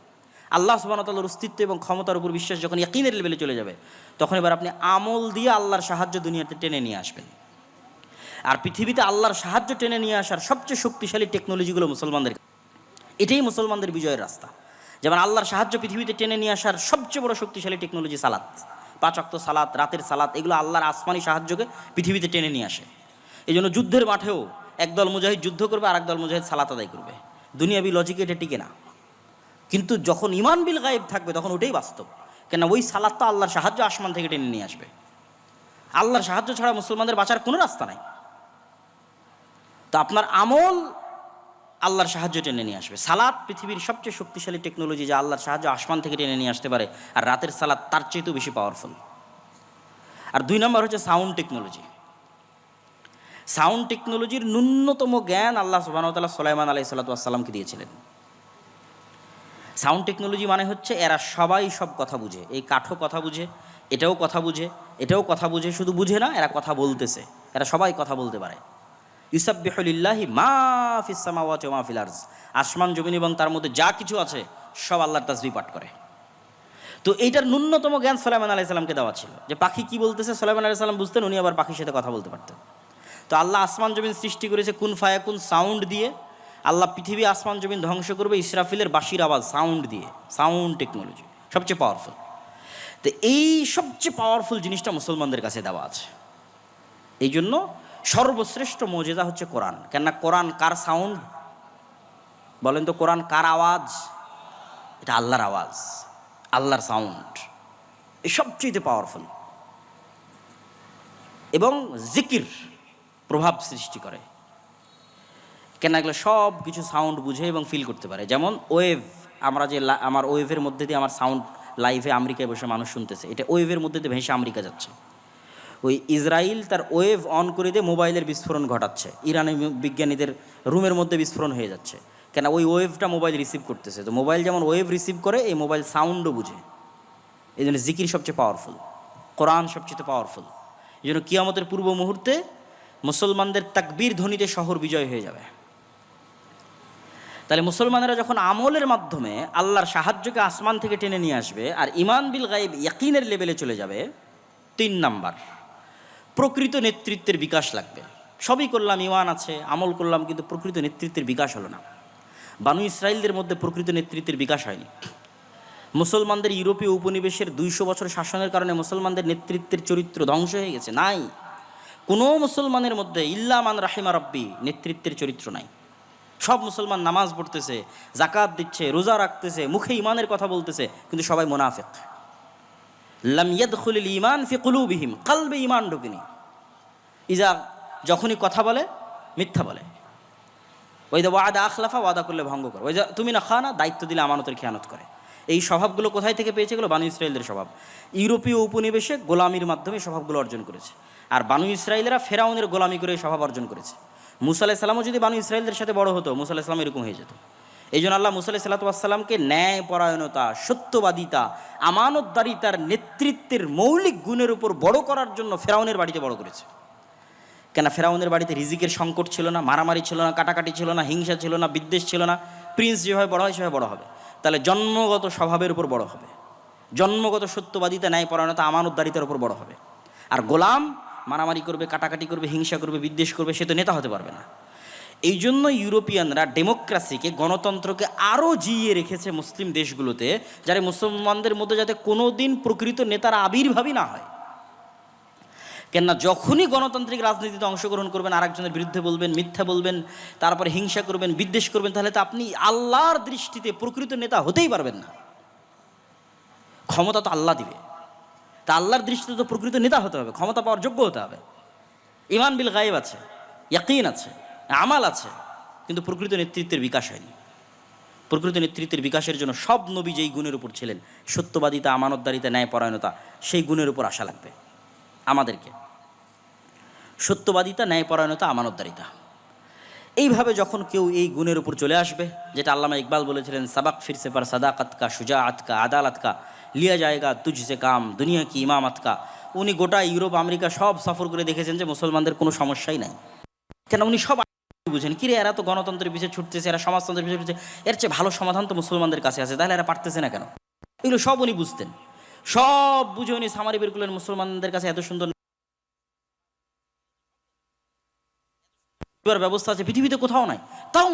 আল্লাহ সুবহানাহু ওয়া তাআলার অস্তিত্ব এবং ক্ষমতার উপর বিশ্বাস যখন ইয়াকিনের লেভেলে চলে যাবে, তখন এবার আপনি আমল দিয়ে আল্লাহর সাহায্য দুনিয়াতে টেনে নিয়ে আসবেন। আর পৃথিবীতে আল্লাহর সাহায্য টেনে নিয়ে আসার সবচেয়ে শক্তিশালী টেকনোলজিগুলো মুসলমানদের, এটাই মুসলমানদের বিজয়ের রাস্তা। যেমন আল্লাহর সাহায্য পৃথিবীতে টেনে নিয়ে আসার সবচেয়ে বড় শক্তিশালী টেকনোলজি সালাত, 5 ওয়াক্ত সালাত, রাতের সালাত, এগুলো আল্লাহর আসমানি সাহায্যকে পৃথিবীতে টেনে নিয়ে আসে। এই জন্য যুদ্ধের মাঠেও একদল মুজাহিদ যুদ্ধ করবে, আর একদল মুজাহিদ সালাত আদায় করবে। দুনিয়াবি লজিকে এটা টিকে না। কিন্তু যখন ইমান বিল গায়েব থাকবে, তখন ওটাই বাস্তব। কেন ওই সালাতটা আল্লাহর সাহায্য আসমান থেকে টেনে নিয়ে আসবে। আল্লাহর সাহায্য ছাড়া মুসলমানদের বাঁচার কোনো রাস্তা নাই। তো আপনার আমল আল্লাহর সাহায্য টেনে নিয়ে আসবে। সালাত পৃথিবীর সবচেয়ে শক্তিশালী টেকনোলজি, যা আল্লাহর সাহায্য আসমান থেকে টেনে নিয়ে আসতে পারে। আর রাতের সালাত তার চেয়েও বেশি পাওয়ারফুল। আর 2 নম্বর হচ্ছে সাউন্ড টেকনোলজি। সাউন্ড টেকনোলজির ন্যূনতম জ্ঞান আল্লাহ সুবহানাহু ওয়া তাআলা সুলাইমান আলাইহিস সালাতু ওয়াস সালামকে দিয়েছিলেন। সাউন্ড টেকনোলজি মানে হচ্ছে এরা সবাই সব কথা বুঝে। এই কাঠও কথা বুঝে, এটাও কথা বুঝে, এটাও কথা বুঝে, শুধু বুঝে না, এরা কথা বলতেছে, এরা সবাই কথা বলতে পারে। ইউসাব্বিহু লিল্লাহি মা ফিস সামাওয়াতি ওয়া মা ফিল আরজ, আসমান জমিন এবং তার মধ্যে যা কিছু আছে সব আল্লাহর তাসবিহ পাঠ করে। তো এইটার ন্যূনতম জ্ঞান সুলাইমান আলাইহিস সালামকে দেওয়া ছিল, যে পাখি কি বলতেছে সুলাইমান আলাইহিস সালাম বুঝতেন, উনি আবার পাখির সাথে কথা বলতে পারতেন। তো আল্লাহ আসমান জমিন সৃষ্টি করেছে কুন ফায়াকুন সাউন্ড দিয়ে। আল্লাহ পৃথিবী আসমান জমিন ধ্বংস করবে ইসরাফিলের বাঁশির আওয়াজ, সাউন্ড দিয়ে। সাউন্ড টেকনোলজি সবচেয়ে পাওয়ারফুল। তো এই সবচেয়ে পাওয়ারফুল জিনিসটা মুসলমানদের কাছে দেওয়া আছে। এই জন্য সর্বশ্রেষ্ঠ মুজিজা হচ্ছে কোরআন। কেননা কোরআন কার সাউন্ড বলেন তো? কোরআন কার আওয়াজ? এটা আল্লাহর আওয়াজ, আল্লাহর সাউন্ড। এই সবচেয়ে পাওয়ারফুল এবং জিকির প্রভাব সৃষ্টি করে। কেন এগুলো সব কিছু সাউন্ড বুঝে এবং ফিল করতে পারে। যেমন ওয়েভ, আমরা যে আমার ওয়েভের মধ্যে দিয়ে আমার সাউন্ড লাইভে আমেরিকায় বসে মানুষ শুনতেছে, এটা ওয়েভের মধ্যে দিয়ে ভেসে আমেরিকা যাচ্ছে। ওই ইসরায়েল তার ওয়েভ অন করে দিয়ে মোবাইলের বিস্ফোরণ ঘটাচ্ছে, ইরানি বিজ্ঞানীদের রুমের মধ্যে বিস্ফোরণ হয়ে যাচ্ছে। কেন ওই ওয়েভটা মোবাইল রিসিভ করতেছে। তো মোবাইল যেমন ওয়েভ রিসিভ করে, এই মোবাইল সাউন্ডও বুঝে। এই জন্য জিকির সবচেয়ে পাওয়ারফুল, কোরআন সবচেয়ে পাওয়ারফুল। এই জন্য কিয়ামতের পূর্ব মুহূর্তে মুসলমানদের তাকবীর ধ্বনিতে শহর বিজয় হয়ে যাবে। তাহলে মুসলমানেরা যখন আমলের মাধ্যমে আল্লাহর সাহায্যকে আসমান থেকে টেনে নিয়ে আসবে আর ইমান বিল গায়েব ইয়াকিনের লেভেলে চলে যাবে, 3 নাম্বার প্রকৃত নেতৃত্বের বিকাশ লাগবে। সবই করলাম, ইমান আছে, আমল করলাম, কিন্তু প্রকৃত নেতৃত্বের বিকাশ হলো না। বানু ইসরায়েলদের মধ্যে প্রকৃত নেতৃত্বের বিকাশ হয়নি। মুসলমানদের ইউরোপীয় উপনিবেশের 200 বছর শাসনের কারণে মুসলমানদের নেতৃত্বের চরিত্র ধ্বংস হয়ে গেছে। নাই, কোনো মুসলমানের মধ্যে ইল্লা মান রাহিমা রব্বি নেতৃত্বের চরিত্র নাই। সব মুসলমান নামাজ পড়তেছে, জাকাত দিচ্ছে, রোজা রাখতেছে, মুখে ইমানের কথা বলতেছে, কিন্তু সবাই মুনাফিক। লাম ইয়াদখুলিল ঈমান ফি কুলুবিহিম, কলবে ঈমান ঢোকেনি। ইজা যখনই কথা বলে মিথ্যা বলে। ওইদা ওয়াদা আখলাফা, ওয়াদা করলে ভঙ্গ করে। ওইদা তুমি না খানা, দায়িত্ব দিলে আমানতের খেয়ানত করে। এই স্বভাবগুলো কোথায় থেকে পেয়েছে? এগুলো বানু ইসরায়েলদের স্বভাব। ইউরোপীয় উপনিবেশে গোলামির মাধ্যমে স্বভাবগুলো অর্জন করেছে। আর বানু ইসরায়েলরা ফেরাউনের গোলামি করে স্বভাব অর্জন করেছে। মুসা আলাইহিস সালামও যদি বানু ইসরায়েলদের সাথে বড় হতো, মুসা আলাইহিস সালাম এরকম হয়ে যেত। এই জন্য আল্লাহ মুসা আলাইহিস সালামকে ন্যায় পরায়ণতা, সত্যবাদিতা, আমানতদারিতার নেতৃত্বের মৌলিক গুণের উপর বড় করার জন্য ফেরাউনের বাড়িতে বড় করেছে। কেন? ফেরাউনের বাড়িতে রিজিকের সংকট ছিল না, মারামারি ছিল না, কাটাকাটি ছিল না, হিংসা ছিল না, বিদ্বেষ ছিল না। প্রিন্স যেভাবে বড় হয় সেভাবে বড় হবে। তাহলে জন্মগত স্বভাবের উপর বড় হবে, জন্মগত সত্যবাদিতা, ন্যায় পরায়ণতা, আমানতদারিতার উপর বড় হবে। আর গোলাম মারামারি করবে, কাটাকাটি করবে, হিংসা করবে, বিদ্বেষ করবে, সে তো নেতা হতে পারবে না। এই জন্য ইউরোপিয়ানরা ডেমোক্রেসিকে, গণতন্ত্রকে আরও জিইয়ে রেখেছে মুসলিম দেশগুলোতে, যারা মুসলমানদের মধ্যে যাতে কোনো দিন প্রকৃত নেতার আবির্ভাবই না হয়। কেননা যখনই গণতান্ত্রিক রাজনীতিতে অংশগ্রহণ করবেন, আরেকজনের বিরুদ্ধে বলবেন, মিথ্যা বলবেন, তারপরে হিংসা করবেন, বিদ্বেষ করবেন, তাহলে তো আপনি আল্লাহর দৃষ্টিতে প্রকৃত নেতা হতেই পারবেন না। ক্ষমতা তো আল্লাহ দিবে, তা আল্লাহর দৃষ্টিতে তো প্রকৃত নেতা হতে হবে, ক্ষমতা পাওয়ার যোগ্য হতে হবে। ঈমান বিল গায়ব আছে, ইয়াকিন আছে, আমাল আছে, কিন্তু প্রকৃত নেতৃত্বের বিকাশ হয়নি। প্রকৃত নেতৃত্বের বিকাশের জন্য সব নবী যেই গুণের উপর ছিলেন, সত্যবাদিতা, আমানতদারিতা, ন্যায়পরায়ণতা, সেই গুণের উপর আসা লাগবে আমাদেরকে। সত্যবাদিতা, ন্যায়পরায়ণতা, আমানতদারিতা, এইভাবে যখন কেউ এই গুণের উপর চলে আসবে, যেটা আল্লামা ইকবাল বলেছিলেন, সাবাক ফিরসে পার সাদাকাত কা, শুজাআত কা, আদালত কা, লিয়া জায়গা তুঝসে কাম, দুনিয়া কি ইমামত কা। উনি গোটা ইউরোপ, আমেরিকা সব সফর করে দেখেছেন যে মুসলমানদের কোনো সমস্যাই নাই। কেন? উনি সব বুঝেন, কিরে এরা তো গণতন্ত্রের পিছিয়ে ছুটতেছে, এরা সমাজতন্ত্রের পিছিয়ে ছুটছে, এর চেয়ে ভালো সমাধান তো মুসলমানদের কাছে আছে, তাহলে এরা পারতেছে না কেন? এগুলো সব উনি বুঝতেন, সব বুঝে উনি সামারি বের করলেন মুসলমানদের কাছে এত সুন্দর ব্যবস্থা আছে পৃথিবীতে কোথাও নাই। তাও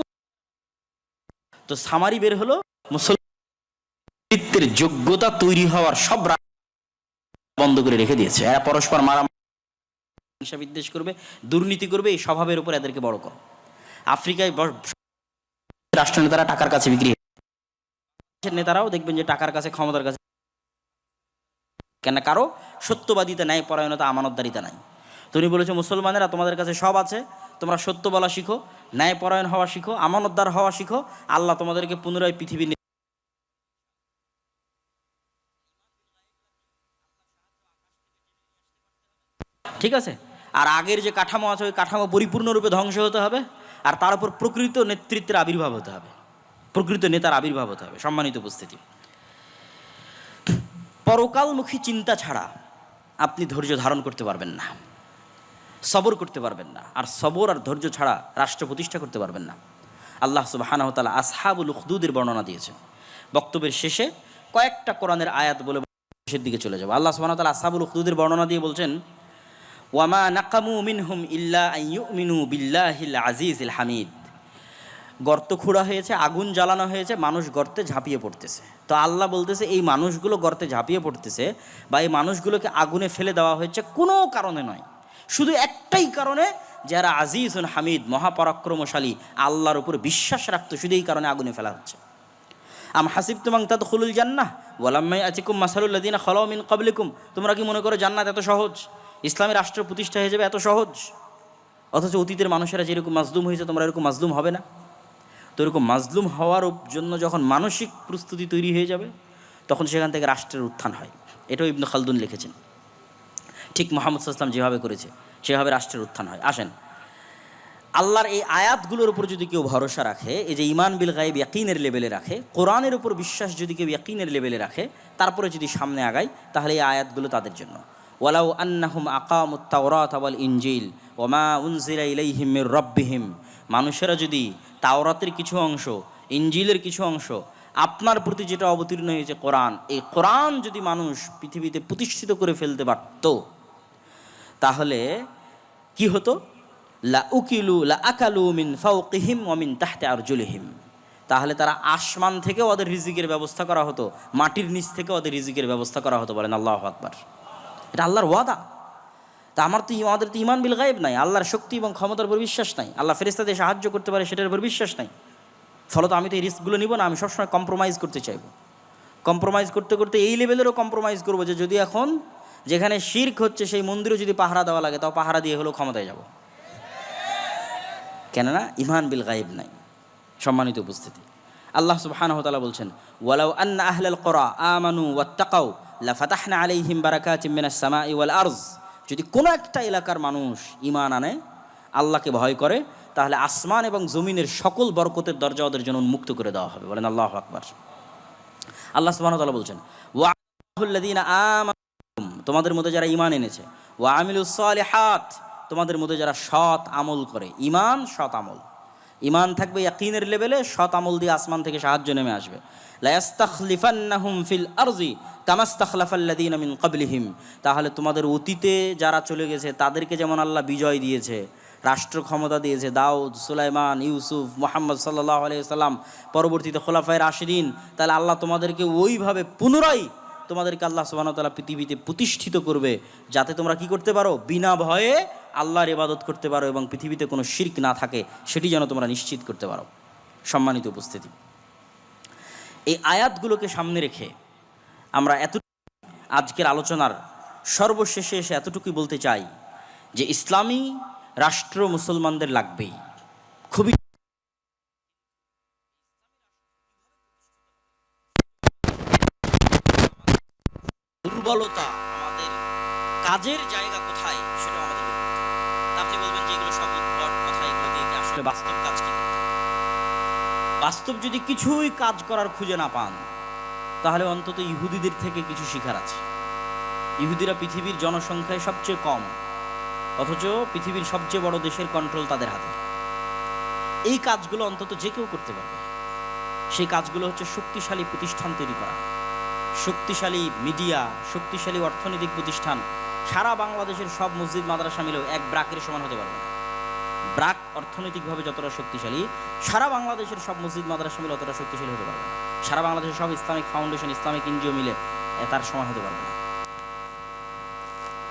তো সামারি বের হলো, মুসলমানের যোগ্যতা তৈরি হওয়ার সব বন্ধ করে রেখে দিয়েছে। এরা পরস্পর মারামারি, হিংসা, বিদ্বেষ করবে, দুর্নীতি করবে, এই স্বভাবের উপর এদেরকে বড় করো। আফ্রিকায় রাষ্ট্রনেতারা টাকার কাছে বিক্রি, নেতারাও দেখবেন যে টাকার কাছে, ক্ষমতার কাছে। কেন? কারো সত্যবাদিতা, ন্যায় পরায়ণতা, আমানতদারিতা নাই। তুমি বলেছো মুসলমানেরা তোমাদের কাছে সব আছে, তোমরা সত্য বলা শিখো, ন্যায় পরায়ণ হওয়া শিখো, আমানতদার হওয়া শিখো, আল্লাহ তোমাদেরকে পুনরায় পৃথিবীর, ঠিক আছে। আর আগের যে কাঠামো আছে ওই কাঠামো পরিপূর্ণরূপে ধ্বংস হতে হবে, আর তার উপর প্রকৃত নেতৃত্বের আবির্ভাব হতে হবে, প্রকৃত নেতার আবির্ভাব হতে হবে। সম্মানিত উপস্থিতি, পরকালমুখী চিন্তা ছাড়া আপনি ধৈর্য ধারণ করতে পারবেন না, সবর করতে পারবেন না। আর সবর আর ধৈর্য ছাড়া রাষ্ট্র প্রতিষ্ঠা করতে পারবেন না। আল্লাহ সুবহানাহু ওয়া তাআলা আসহাবুল উখদুদের বর্ণনা দিয়েছেন। বক্তব্যের শেষে কয়েকটা কোরআনের আয়াত বলে শেষের দিকে চলে যাব। আল্লাহ সুবহানাহু ওয়া তাআলা আসহাবুল উখদুদের বর্ণনা দিয়ে বলছেন, ওয়ামা নাকামু মিনহুম ইল্লা আন ইউমিনু বিল্লাহিল আজিজিল হামিদ। গর্ত খোঁড়া হয়েছে, আগুন জ্বালানো হয়েছে, মানুষ গর্তে ঝাঁপিয়ে পড়তেছে। তো আল্লাহ বলতেছে এই মানুষগুলো গর্তে ঝাঁপিয়ে পড়তেছে বা এই মানুষগুলোকে আগুনে ফেলে দেওয়া হয়েছে কোনো কারণে নয়, শুধু একটাই কারণে, যারা আজিজুন হামিদ, মহাপরাক্রমশালী, আল্লাহর উপর বিশ্বাস রাখতো, শুধু এই কারণে আগুনে ফেলা হচ্ছে। আম হাসিবতুম আন তাদখুলুল জান্নাহ ওয়ালাম্মা ইয়াতিকুম মাসালুল লাযিনা খালাউ মিন ক্বাবলিকুম। তোমরা কি মনে করো জান্নাত এত সহজ, ইসলামী রাষ্ট্র প্রতিষ্ঠা হয়ে যাবে এত সহজ? অথচ অতীতের মানুষেরা যেরকম মাজলুম হয়েছে তোমরা এরকম মাজলুম হবে না। তো এরকম মাজলুম হওয়ার জন্য যখন মানসিক প্রস্তুতি তৈরি হয়ে যাবে, তখন সেখান থেকে রাষ্ট্রের উত্থান হয়। এটাও ইবনে খালদুন লিখেছেন। ঠিক মুহাম্মদ সাল্লাল্লাহু আলাইহি ওয়াসাল্লাম যেভাবে করেছে সেভাবে রাষ্ট্রের উত্থান হয়। আসেন, আল্লাহর এই আয়াতগুলোর উপর যদি কেউ ভরসা রাখে, এই যে ঈমান বিল গায়ব ইয়াকিনের লেভেলে রাখে, কোরআনের উপর বিশ্বাস যদি কেউ ইয়াকিনের লেভেলে রাখে, তারপরে যদি সামনে আগায়, তাহলে এই আয়াতগুলো তাদের জন্য। ওয়ালাউ আন্নাহুম আকামুত তাওরাত ওয়াল ইনজিল ওমা উনজিলা ইলাইহিম মির রাব্বিহিম। মানুষেরা যদি তাওরাতের কিছু অংশ, ইনজিলের কিছু অংশ, আপনার প্রতি যেটা অবতীর্ণ হয়েছে কোরআন, এই কোরআন যদি মানুষ পৃথিবীতে প্রতিষ্ঠিত করে ফেলতে পারত, তাহলে কি হতো? লা উকিলু লা আকালু মিন ফাওকিহিম ওয়া মিন তাহতি আরজুলিহিম। তাহলে তারা আসমান থেকে ওদের রিজিকের ব্যবস্থা করা হতো, মাটির নিচ থেকে ওদের রিজিকের ব্যবস্থা করা হতো। বলেন আল্লাহু আকবার। এটা আল্লাহর ওয়াদা তা আমাদের তো ইমান বিল গায়েব নাই, আল্লাহর শক্তি এবং ক্ষমতার উপর বিশ্বাস নাই, আল্লাহ ফেরেশতাদের সাহায্য করতে পারে সেটার উপর বিশ্বাস নাই। ফলত আমি তো এই রিস্কগুলো নিব না, আমি সবসময় কম্প্রোমাইজ করতে চাইবো। কম্প্রোমাইজ করতে করতে এই লেভেলেরও কম্প্রোমাইজ করবো যে যদি এখন যেখানে শিরক হচ্ছে সেই মন্দিরও যদি পাহারা দেওয়া লাগে তাও পাহারা দিয়ে হলেও ক্ষমতায় যাব, কেননা ইমান বিল গায়েব নাই। সম্মানিত উপস্থিতি, আল্লাহ সুবহানাহু ওয়া তাআলা বলছেন, ওয়ালাউ আন্না আহলাল কুরা আমানু ওয়াত্তাকাউ লাফাতাহনা আলাইহিম বারাকাতিম মিনাস সামাই ওয়াল আরজ। যদি কোনো একটা এলাকার মানুষ ঈমান আনে, আল্লাহকে ভয় করে, তাহলে আসমান এবং জমিনের সকল বরকতের দরজা ওদের জন্য উন্মুক্ত করে দেওয়া হবে। বলেন আল্লাহু আকবার। আল্লাহ সুবহানাহু ওয়া তাআলা বলছেন, ওয়া'আল্লাযীনা আমানু, তোমাদের মধ্যে যারা ঈমান এনেছে, ওয়া আমিলুস সালিহাত, তোমাদের মধ্যে যারা সৎ আমল করে। ঈমান, সৎ আমল। ঈমান থাকবে ইয়াকিনের লেভেলে, সৎ আমল দিয়ে আসমান থেকে সাহায্য নেমে আসবে। লা ইস্তাখলিফান্নাহুম ফিল আরজি কামা ইস্তাখলাফাল্লাযীনা মিন ক্বাবলিহিম, তাহলে তোমাদের অতীতে যারা চলে গেছে তাদেরকে যেমন আল্লাহ বিজয় দিয়েছে, রাষ্ট্র ক্ষমতা দিয়েছে, দাউদ, সুলাইমান, ইউসুফ, মুহাম্মদ সাল্লাল্লাহু আলাইহি ওয়াসাল্লাম, পরবর্তীতে খোলাফায়ে রাশিদিন, তাহলে আল্লাহ তোমাদেরকে ওইভাবে পুনরায় তোমাদেরকে আল্লাহ সুবহানাহু ওয়া তাআলা পৃথিবীতে প্রতিষ্ঠিত করবে, যাতে তোমরা কি করতে পারো, বিনা ভয়ে আল্লাহর ইবাদত করতে পারো এবং পৃথিবীতে কোনো শিরক না থাকে সেটি যেন তোমরা নিশ্চিত করতে পারো। সম্মানিত উপস্থিতি, এই আয়াতগুলোকে সামনে রেখে আমরা আজকের আলোচনার সর্বশেষে এসে এতটুকুই বলতে চাই যে ইসলামী রাষ্ট্র মুসলমানদের লাগবেই, খুবই। দুর্বলতা, আমাদের কাজের জায়গা কোথায় সেটা আমাদের। আপনি বলবেন যে এগুলো সব উদ্ভট কথা, এগুলো দিয়ে কি আসলে বাস্তব কাজ কি? বাস্তব যদি কিছুই কাজ করার খুঁজে না পান, তাহলে অন্তত ইহুদিদের থেকে কিছু শিখার আছে। ইহুদিরা পৃথিবীর জনসংখ্যায় সবচেয়ে কম, অথচ পৃথিবীর সবচেয়ে বড় দেশের কন্ট্রোল তাদের হাতে। এই কাজগুলো অন্তত যে কেউ করতে পারবে। সেই কাজগুলো হচ্ছে শক্তিশালী প্রতিষ্ঠান তৈরি করা, শক্তিশালী মিডিয়া, শক্তিশালী অর্থনৈতিক প্রতিষ্ঠান। সারা বাংলাদেশের সব মসজিদ মাদ্রাসা মিলেও এক ব্রাকের সমান হতে পারবে না। ব্রাক অর্থনৈতিকভাবে যতটা শক্তিশালী, সারা বাংলাদেশের সব মসজিদ মাদ্রাসা মিলে অতটা শক্তিশালী হতে পারবে না। সারা বাংলাদেশের সব ইসলামিক ফাউন্ডেশন, ইসলামিক এনজিও মিলে তার সমান হতে পারবে না।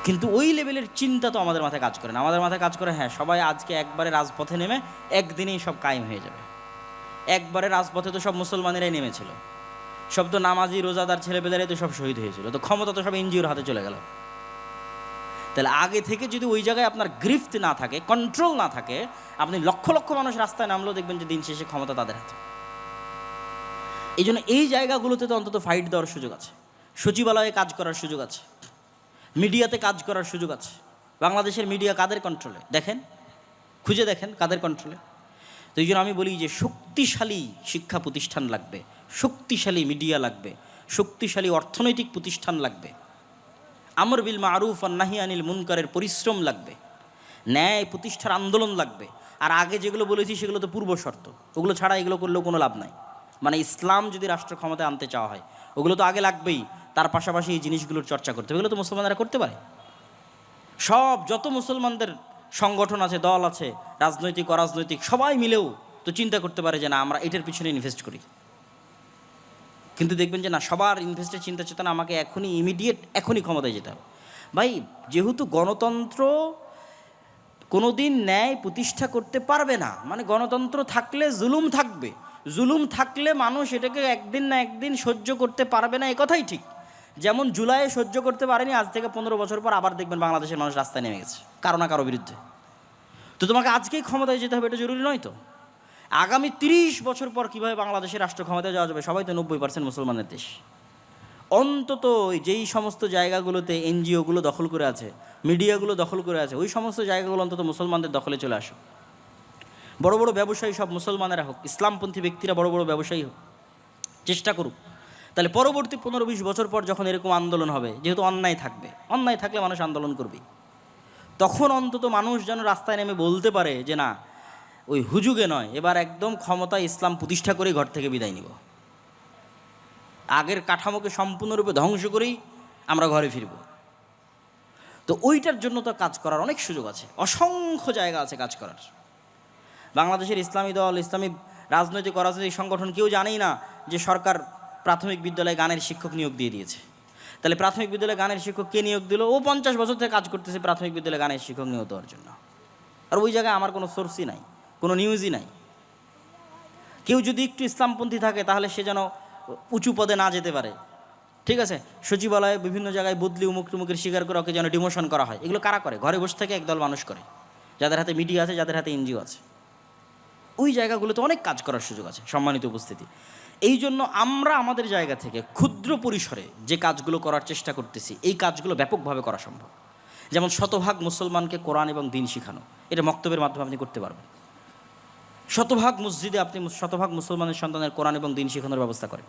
কিন্তু ওই লেভেলের চিন্তা তো আমাদের মাথায় কাজ করে না। আমাদের মাথায় কাজ করে, হ্যাঁ সবাই আজকে একবারে রাজপথে নেমে একদিনেই সব কায়েম হয়ে যাবে। একবারে রাজপথে তো সব মুসলমানেরাই নেমেছিল, সব তো নামাজি রোজাদার ছেলেপেলেরাই তো সব শহীদ হয়েছিল, তো ক্ষমতা তো সব এনজিওর হাতে চলে গেল। তাহলে আগে থেকে যদি ওই জায়গায় আপনার গ্রিফট না থাকে, কন্ট্রোল না থাকে, আপনি লক্ষ লক্ষ মানুষ রাস্তায় নামলেও দেখবেন যে দিন শেষে ক্ষমতা তাদের হাতে। এই জন্য এই জায়গাগুলোতে তো অন্তত ফাইট দেওয়ার সুযোগ আছে, সচিবালয়ে কাজ করার সুযোগ আছে, মিডিয়াতে কাজ করার সুযোগ আছে। বাংলাদেশের মিডিয়া কাদের কন্ট্রোলে? দেখেন, খুঁজে দেখেন কাদের কন্ট্রোলে। তো এই জন্য আমি বলি যে শক্তিশালী শিক্ষা প্রতিষ্ঠান লাগবে, শক্তিশালী মিডিয়া লাগবে, শক্তিশালী অর্থনৈতিক প্রতিষ্ঠান লাগবে, আমর বিল মারুফ আর নাহি আনিল মুনকারের পরিশ্রম লাগবে, ন্যায় প্রতিষ্ঠার আন্দোলন লাগবে। আর আগে যেগুলো বলেছি সেগুলো তো পূর্ব শর্ত, ওগুলো ছাড়া এগুলো করলেও কোনো লাভ নাই। মানে ইসলাম যদি রাষ্ট্র ক্ষমতায় আনতে চাওয়া হয়, ওগুলো তো আগে লাগবেই, তার পাশাপাশি এই জিনিসগুলোর চর্চা করতে হবে। এগুলো তো মুসলমানরা করতে পারে। সব যত মুসলমানদের সংগঠন আছে, দল আছে, রাজনৈতিক অরাজনৈতিক, সবাই মিলেও তো চিন্তা করতে পারে যে না আমরা এটার পিছনে ইনভেস্ট করি। কিন্তু দেখবেন যে না, সবার ইনভেস্টের চিন্তা চেতনা আমাকে এখনই ইমিডিয়েট এখনই ক্ষমতায় যেতে হবে। ভাই, যেহেতু গণতন্ত্র কোনোদিন ন্যায় প্রতিষ্ঠা করতে পারবে না, মানে গণতন্ত্র থাকলে জুলুম থাকবে, জুলুম থাকলে মানুষ এটাকে একদিন না একদিন সহ্য করতে পারবে না, এ কথাই ঠিক। যেমন জুলাইয়ে সহ্য করতে পারেনি, আজ থেকে 15 বছর পর আবার দেখবেন বাংলাদেশের মানুষ রাস্তায় নেমে গেছে কারো না কারো বিরুদ্ধে। তো তোমাকে আজকেই ক্ষমতায় যেতে হবে এটা জরুরি নয় তো। আগামী 30 বছর পর কীভাবে বাংলাদেশের রাষ্ট্র ক্ষমতায় যাওয়া যাবে? সবাই তো 90% মুসলমানের দেশ। অন্তত যেই সমস্ত জায়গাগুলোতে এনজিওগুলো দখল করে আছে, মিডিয়াগুলো দখল করে আছে, ওই সমস্ত জায়গাগুলো অন্তত মুসলমানদের দখলে চলে আসুক। বড় বড় ব্যবসায়ী সব মুসলমানেরা হোক, ইসলামপন্থী ব্যক্তিরা বড় বড় ব্যবসায়ী হোক, চেষ্টা করুক। তাহলে পরবর্তী 15-20 বছর পর যখন এরকম আন্দোলন হবে, যেহেতু অন্যায় থাকবে, অন্যায় থাকলে মানুষ আন্দোলন করবে, তখন অন্তত মানুষ যেন রাস্তায় নেমে বলতে পারে যে না, ওই হুজুগে নয়, এবার একদম ক্ষমতায় ইসলাম প্রতিষ্ঠা করেই ঘর থেকে বিদায় নিব, আগের কাঠামোকে সম্পূর্ণরূপে ধ্বংস করেই আমরা ঘরে ফিরব। তো ওইটার জন্য তো কাজ করার অনেক সুযোগ আছে, অসংখ্য জায়গা আছে কাজ করার। বাংলাদেশের ইসলামী দল, ইসলামী রাজনৈতিক অরাজনৈতিক সংগঠন কেউ জানেই না যে সরকার প্রাথমিক বিদ্যালয়ে গানের শিক্ষক নিয়োগ দিয়ে দিয়েছে। তাহলে প্রাথমিক বিদ্যালয়ে গানের শিক্ষক কে নিয়োগ দিল? ও 50 বছর থেকে কাজ করতেছে প্রাথমিক বিদ্যালয়ে গানের শিক্ষক নিয়োগ দেওয়ার জন্য। আর ওই জায়গায় আমার কোনো সোর্সই নাই, কোনো নিউজই নাই। কেউ যদি একটু ইসলামপন্থী থাকে তাহলে সে যেন উঁচু পদে না যেতে পারে, ঠিক আছে? সচিবালয়ে বিভিন্ন জায়গায় বদলি উমুক টুমুকের শিকার করে ওকে যেন ডিমোশন করা হয়। এগুলো কারা করে? ঘরে বসে থেকে একদল মানুষ করে, যাদের হাতে মিডিয়া আছে, যাদের হাতে এনজিও আছে। ওই জায়গাগুলোতে অনেক কাজ করার সুযোগ আছে, সম্মানিত উপস্থিতি। এই জন্য আমরা আমাদের জায়গা থেকে ক্ষুদ্র পরিসরে যে কাজগুলো করার চেষ্টা করতেছি, এই কাজগুলো ব্যাপকভাবে করা সম্ভব। যেমন শতভাগ মুসলমানকে কোরআন এবং দিন শিখানো, এটা মক্তবের মাধ্যমে আপনি করতে পারবেন। শতভাগ মসজিদে আপনি শতভাগ মুসলমানের সন্তানের কোরআন এবং দিন শেখানোর ব্যবস্থা করেন।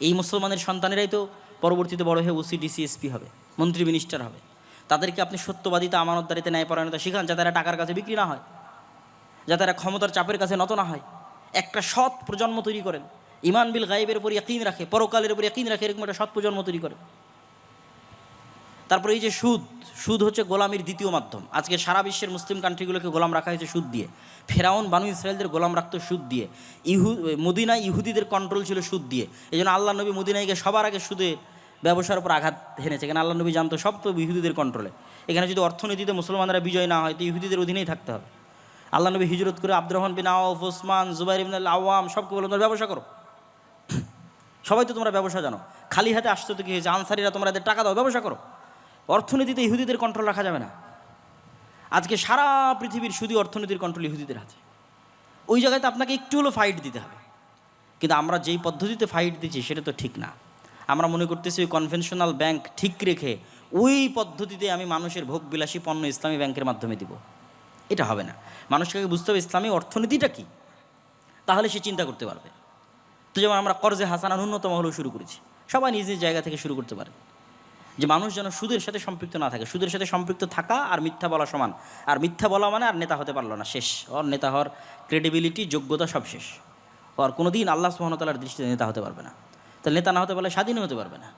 এই মুসলমানের সন্তানেরাই তো পরবর্তীতে বড় হয়ে ওসি ডিসি এসপি হবে, মন্ত্রী মিনিস্টার হবে। তাদেরকে আপনি সত্যবাদিতা, আমানতদারিতে, ন্যায়পরায়ণতা শিখান, যাতে এরা টাকার কাছে বিক্রি না হয়, যাতে এরা ক্ষমতার চাপের কাছে নত না হয়। একটা সৎ প্রজন্ম তৈরি করেন, ইমান বিল গায়েবের উপর ইয়াকিন রাখে, পরকালের উপর ইয়াকিন রাখে, এরকম একটা সৎ প্রজন্ম তৈরি করেন। তারপরে এই যে সুদ হচ্ছে গোলামির দ্বিতীয় মাধ্যম। আজকে সারা বিশ্বের মুসলিম কান্ট্রিগুলোকে গোলাম রাখা হয়েছে সুদ দিয়ে। ফেরাউন বানু ইসরায়েলদের গোলাম রাখতো সুদ দিয়ে। মদিনায় ইহুদিদের কন্ট্রোল ছিল সুদ দিয়ে। এই জন্য আল্লাহ নবী মদিনায় গিয়ে সবার আগে সুদে ব্যবসার উপর আঘাত হেনেছে, কেন আল্লাহ নবী জানতো সব তো ইহুদিদের কন্ট্রোলে। এখানে যদি অর্থনীতিতে মুসলমানরা বিজয় না হয় তো ইহুদিদের অধীনেই থাকতে হবে। আল্লাহ নবী হিজরত করে আব্দুর রহমান বিন আওফ, ওসমান, জুবাইর ইবনে আওয়াম সবকে বলে তোমরা ব্যবসা করো। সবাই তো তোমরা ব্যবসা জানো, খালি হাতে আসতো তো কি হয়েছে? আনসারিরা তোমরা এদের টাকা দাও, ব্যবসা করো। অর্থনীতিতে ইহুদিদের কন্ট্রোল রাখা যাবে না। আজকে সারা পৃথিবীর শুধু অর্থনীতির কন্ট্রোল ইহুদিদের হাতে। ওই জায়গাতে আপনাকে একটু হলেও ফাইট দিতে হবে। কিন্তু আমরা যেই পদ্ধতিতে ফাইট দিচ্ছি সেটা তো ঠিক না। আমরা মনে করতেছি ওই কনভেনশনাল ব্যাংক ঠিক রেখে ওই পদ্ধতিতে আমি মানুষের ভোগবিলাসী পণ্য ইসলামী ব্যাংকের মাধ্যমে দিব। এটা হবে না। মানুষকে বুঝতে হবে ইসলামী অর্থনীতিটা কী, তাহলে সে চিন্তা করতে পারবে। তো যেমন আমরা কর্জে হাসানা ন্যূনতম হলেও শুরু করেছি, সবাই নিজ নিজ জায়গা থেকে শুরু করতে পারে, যে মানুষ যেন সুদের সাথে সম্পৃক্ত না থাকে। সুদের সাথে সম্পৃক্ত থাকা আর মিথ্যা বলা সমান। আর মিথ্যা বলা মানে আর নেতা হতে পারলো না, শেষ। ওর নেতা হওয়ার ক্রেডিবিলিটি, যোগ্যতা সব শেষ। ওর কোনো দিন আল্লাহ সুবহানাহু ওয়া তাআলার দৃষ্টিতে নেতা হতে পারবে না। তাহলে নেতা না হতে পারলে স্বাধীন হতে পারবে না।